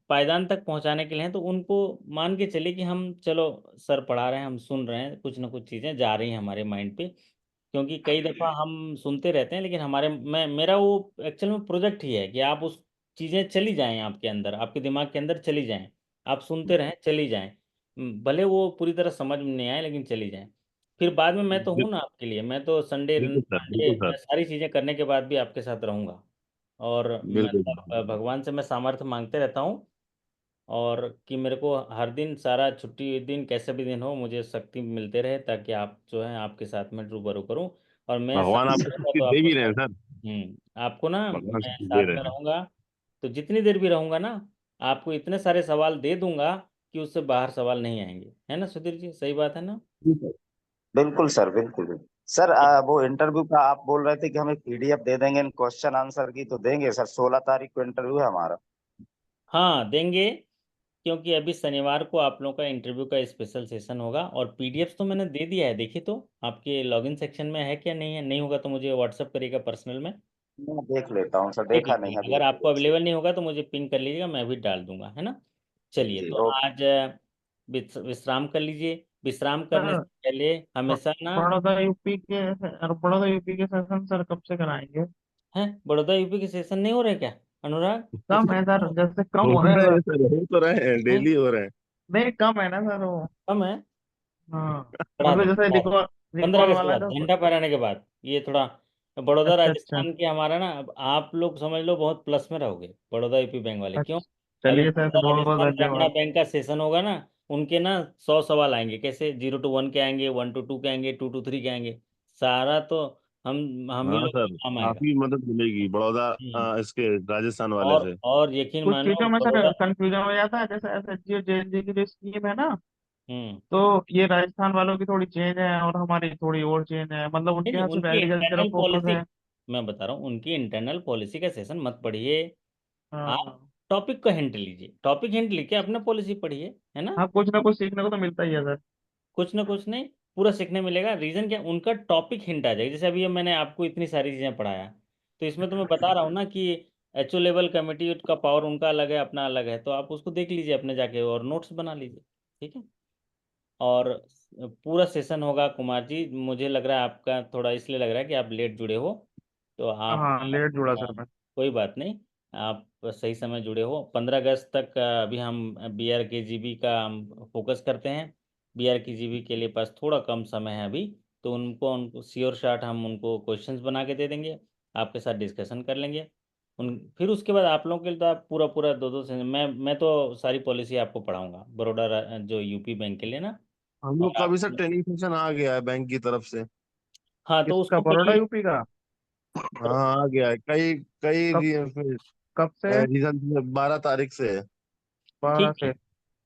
S1: पायदान तक पहुंचाने के लिए हैं, तो उनको मान के चलिए कि हम, चलो सर पढ़ा रहे हैं, हम सुन रहे हैं, कुछ ना कुछ चीज़ें जा रही हैं हमारे माइंड पे। क्योंकि कई दफ़ा हम सुनते रहते हैं, लेकिन हमारे मैं मेरा वो एक्चुअल में प्रोजेक्ट ही है कि आप उस चीज़ें चली जाएं, आपके अंदर, आपके दिमाग के अंदर चली जाएं। आप सुनते रहें, चली जाएं। भले वो पूरी तरह समझ में नहीं आए, लेकिन चली जाएं। फिर बाद में मैं तो हूँ ना आपके लिए, मैं तो संडे
S2: बिल्कुल सर,
S1: संडे
S2: बिल्कुल
S1: मैं
S2: सर।
S1: सारी चीज़ें करने के बाद भी आपके साथ रहूँगा। और
S2: बिल्कुल
S1: मतलब भगवान से मैं सामर्थ्य मांगते रहता हूँ, और कि मेरे को हर दिन, सारा छुट्टी दिन, कैसे भी दिन हो, मुझे शक्ति मिलते रहे, ताकि आप जो है आपके साथ में रूबरू करूँ। और मैं साथ
S2: भगवान
S1: में
S2: आपको
S1: रहूँगा
S2: छुट्टी
S1: तो
S2: दे
S1: आपको
S2: भी रहे हैं
S1: साथ,
S2: सर।
S1: आपको ना
S2: भगवान
S1: मैं
S2: छुट्टी दे
S1: साथ
S2: रहे
S1: में
S2: हैं।
S1: रहूँगा। तो जितनी देर भी रहूँगा ना, आपको इतने सारे सवाल दे दूंगा कि उससे बाहर सवाल नहीं आएंगे, है ना सुधीर जी? सही बात है ना?
S3: बिल्कुल सर, बिल्कुल बिल्कुल। सर वो इंटरव्यू का आप बोल रहे थे कि हमें पीडीएफ दे देंगे इन क्वेश्चन आंसर की, तो देंगे सर। 16 तारीख को इंटरव्यू है हमारा।
S1: हाँ देंगे, क्योंकि अभी शनिवार को आप लोगों का इंटरव्यू का स्पेशल सेशन होगा, और पीडीएफ तो मैंने दे दिया है, देखिए तो आपके लॉगिन सेक्शन में है क्या, नहीं है? नहीं होगा तो मुझे व्हाट्सअप करिएगा पर्सनल में,
S3: मैं देख लेता हूँ सर,
S1: देख
S3: देखा नहीं
S1: लीजिए।
S3: है अभी
S1: अगर आपको
S3: तक।
S1: अवेलेबल नहीं होगा तो मुझे पिंग कर लीजिएगा, मैं भी डाल दूंगा, है ना? चलिए,
S3: जी
S1: तो
S3: ओके।
S1: आज विश्राम कर लीजिए। विश्राम करने
S4: सर,
S1: से पहले हमेशा ना,
S4: बड़ौदा यूपी के सेशन सर कब से कराएंगे?
S1: है, बड़ौदा यूपी के सेशन नहीं हो रहे क्या अनुराग?
S4: कम है सर, जैसे कम
S2: हो
S4: हो रहे हैं
S2: रहे
S4: सर।
S2: हैं सर, हो तो रहे हैं,
S1: हैं?
S2: डेली हो रहे हैं।
S4: नहीं, कम है ना सर वो।
S1: कम है?
S4: हाँ,
S1: बढ़ा
S4: मतलब
S1: देंगे,
S4: जैसे
S1: बढ़ा देंगे।
S4: रिकॉल
S1: 15
S4: रिकॉल
S1: अगस्त के
S4: वाला
S1: बाद,
S4: है तो।
S1: झंडा फहराने के बाद ये थोड़ा, बड़ौदा
S4: अच्छा अच्छा।
S1: राजस्थान के हमारा ना, अब आप लोग समझ लो बहुत प्लस में रहोगे, बड़ौदा यूपी बैंक वाले। क्यों?
S4: अच्छा,
S1: अभी
S4: चलिए सर,
S1: बड़ौदा
S4: बहुत बहुत
S1: राजस्थान ग्रामीण
S4: धन्यवाद।
S1: बैंक का सेशन होगा ना, उनके ना 100 सवाल आएंगे। कैसे? 0 to 1 के आएंगे, 1 to 2 के आएंगे, 2 to 3 के आएंगे। सारा तो हम ही
S2: हाँ
S1: लोग
S2: सर,
S1: को काम आएगा।
S2: काफी मदद मिलेगी बड़ौदा
S1: हम्म।
S2: इसके राजस्थान वाले से।
S1: और यकीन
S4: कुछ
S1: मानो
S4: चीजों में सर
S1: बड़ौदा।
S4: कंफ्यूजन हो जाता है, जैसे एसएचजी और जेएनजी की जो स्कीम है ना,
S1: हम्म।
S4: तो ये राजस्थान वालों की थोड़ी चेंज है और हमारी थोड़ी और चेंज है, मतलब
S1: नहीं
S4: उनके
S1: नहीं,
S4: यहाँ सिर्फ
S1: उनकी
S4: एग्रीकल्चर
S1: इंटरनल
S4: फोकस
S1: पॉलिसी,
S4: है।
S1: मैं बता रहा हूँ, उनकी इंटरनल पॉलिसी का सेशन मत पढ़िए। आप
S4: हाँ।
S1: टॉपिक को हिंट लीजिए, टॉपिक हिंट लेके अपना पॉलिसी पढ़िए, है ना।
S4: हाँ, कुछ ना कुछ सीखने को तो मिलता ही है सर।
S1: कुछ ना कुछ नहीं, पूरा सीखने मिलेगा। रीजन क्या, उनका टॉपिक हिंट आ जाएगा। जैसे अभी ये मैंने आपको इतनी सारी चीजें पढ़ाया, तो इसमें तो मैं बता रहा हूँ ना कि एचओ लेवल कमेटी का पावर उनका अलग है, अपना अलग है, तो आप उसको देख लीजिए अपने जाके और नोट्स बना लीजिए। ठीक है। और पूरा सेशन होगा कुमार जी, मुझे लग रहा है आपका थोड़ा इसलिए लग रहा है कि आप लेट जुड़े हो, तो आप
S4: हाँ, लेट जुड़ा
S1: हाँ,
S4: सर मैं।
S1: कोई बात नहीं। आप सही समय जुड़े हो। 15 अगस्त तक अभी हम बीआर के जीबी का हम फोकस करते हैं। बीआर की जीबी के लिए पास थोड़ा कम समय है अभी, तो उनको उनको श्योर शाट हम उनको क्वेश्चंस बना के दे देंगे, आपके साथ डिस्कशन कर लेंगे। उन फिर उसके बाद आप लोगों के लिए तो आप पूरा पूरा दो दो सेशन, मैं तो सारी पॉलिसी आपको पढ़ाऊंगा, बड़ौदा जो यूपी बैंक के लिए ना।
S2: हम लोग
S1: और
S2: का
S1: आप,
S2: भी सर ट्रेनिंग सेशन आ गया है बैंक की तरफ से।
S1: हाँ तो
S4: किसका,
S1: उसको
S4: बड़ौदा
S1: पढ़िए।
S4: यूपी का?
S2: हाँ आ गया है, कई कई
S4: कब कब से?
S2: रीजन 12 तारीख से है।
S4: 12
S1: ठीक है,
S4: से?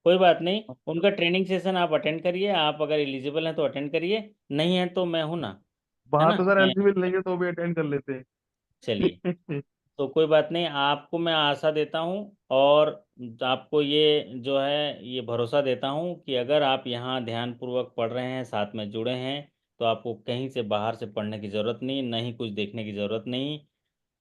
S1: कोई बात नहीं। उनका ट्रेनिंग सेशन आप अटेंड करिए, आप अगर एलिजिबल हैं तो अटेंड करिए, नहीं है तो मैं हूं ना, है
S4: वहां
S1: ना।
S4: तो सर
S1: मैं,
S4: एलिजिबल नहीं है तो भी अटेंड कर लेते
S1: चलिए,
S4: हैं।
S1: तो कोई बात नहीं, आपको मैं आशा देता हूँ। और आपको ये जो है ये भरोसा देता हूँ कि अगर आप यहाँ ध्यानपूर्वक पढ़ रहे हैं, साथ में जुड़े हैं, तो आपको कहीं से बाहर से पढ़ने की ज़रूरत नहीं, ना ही कुछ देखने की ज़रूरत नहीं।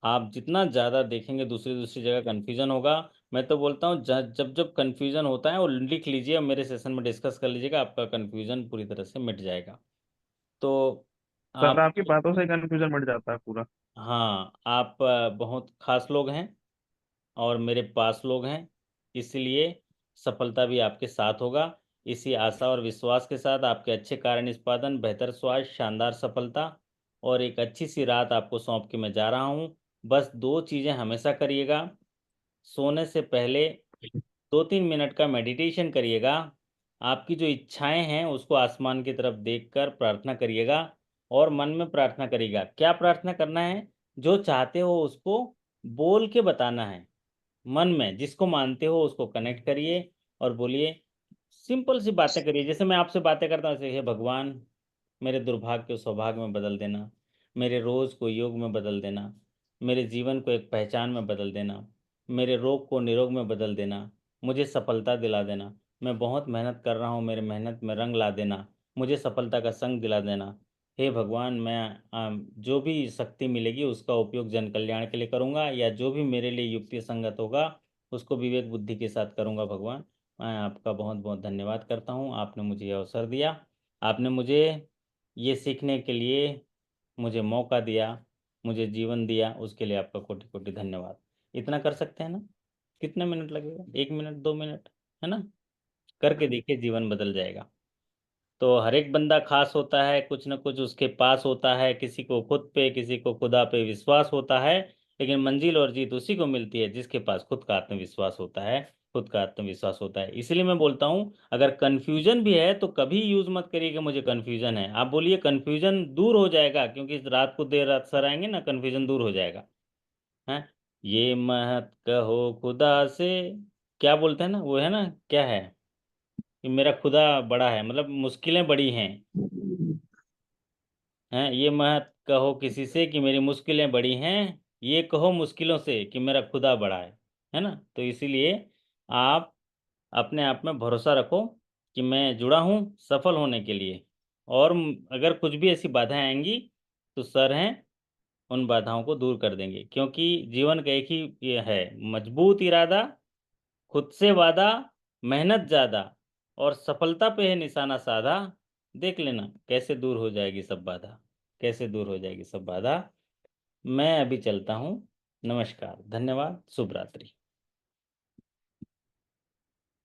S1: आप जितना ज़्यादा देखेंगे दूसरी दूसरी जगह कन्फ्यूजन होगा। मैं तो बोलता हूँ जब जब कन्फ्यूजन होता है वो लिख लीजिए और मेरे सेशन में डिस्कस कर लीजिएगा, आपका कन्फ्यूजन पूरी तरह से मिट जाएगा। तो
S4: सर
S1: आप,
S4: आपकी बातों से कंफ्यूजन मिट जाता है पूरा।
S1: हाँ आप बहुत खास लोग हैं और मेरे पास लोग हैं, इसलिए सफलता भी आपके साथ होगा। इसी आशा और विश्वास के साथ आपके अच्छे कार्य निष्पादन, बेहतर स्वास्थ्य, शानदार सफलता और एक अच्छी सी रात आपको सौंप के मैं जा रहा हूँ। बस दो चीज़ें हमेशा करिएगा। सोने से पहले 2-3 मिनट का मेडिटेशन करिएगा। आपकी जो इच्छाएं हैं उसको आसमान की तरफ देखकर प्रार्थना करिएगा, और मन में प्रार्थना करिएगा। क्या प्रार्थना करना है, जो चाहते हो उसको बोल के बताना है। मन में जिसको मानते हो उसको कनेक्ट करिए और बोलिए, सिंपल सी बातें करिए। जैसे मैं आपसे बातें करता हूँ, ऐसे, हे भगवान, मेरे दुर्भाग्य को सौभाग्य में बदल देना, मेरे रोज को योग में बदल देना, मेरे जीवन को एक पहचान में बदल देना, मेरे रोग को निरोग में बदल देना, मुझे सफलता दिला देना। मैं बहुत मेहनत कर रहा हूँ, मेरे मेहनत में रंग ला देना, मुझे सफलता का संग दिला देना। हे भगवान, मैं जो भी शक्ति मिलेगी उसका उपयोग जन कल्याण के लिए करूँगा, या जो भी मेरे लिए युक्ति संगत होगा उसको विवेक बुद्धि के साथ करूँगा। भगवान, मैं आपका बहुत बहुत धन्यवाद करता हूँ, आपने मुझे ये अवसर दिया, आपने मुझे ये सीखने के लिए मुझे मौका दिया, मुझे जीवन दिया, उसके लिए आपका कोटि कोटि धन्यवाद। इतना कर सकते हैं ना। कितने मिनट लगेगा, 1 मिनट 2 मिनट, है ना। करके देखिए, जीवन बदल जाएगा। तो हर एक बंदा खास होता है, कुछ न कुछ उसके पास होता है, किसी को खुद पे किसी को खुदा पे विश्वास होता है, लेकिन मंजिल और जीत उसी को मिलती है जिसके पास खुद का आत्मविश्वास होता है। खुद का आत्मविश्वास होता है, इसलिए मैं बोलता हूँ, अगर कन्फ्यूजन भी है तो कभी यूज मत करिए कि मुझे कन्फ्यूजन है। आप बोलिए कन्फ्यूजन दूर हो जाएगा, क्योंकि रात को देर रात सर आएंगे ना, कन्फ्यूजन दूर हो जाएगा। हैं, ये मत कहो खुदा से, क्या बोलते हैं ना, वो है ना, क्या है कि मेरा खुदा बड़ा है, मतलब मुश्किलें बड़ी हैं। हैं, ये मत कहो किसी से कि मेरी मुश्किलें बड़ी हैं, ये कहो मुश्किलों से कि मेरा खुदा बड़ा है ना। तो इसीलिए आप अपने आप में भरोसा रखो कि मैं जुड़ा हूँ सफल होने के लिए। और अगर कुछ भी ऐसी बाधाएं आएंगी तो सर हैं, उन बाधाओं को दूर कर देंगे, क्योंकि जीवन का एक ही ये है, मजबूत इरादा, खुद से वादा, मेहनत ज़्यादा, और सफलता पे है निशाना साधा। देख लेना कैसे दूर हो जाएगी सब बाधा, कैसे दूर हो जाएगी सब बाधा। मैं अभी चलता हूँ। नमस्कार, धन्यवाद, शुभ रात्रि।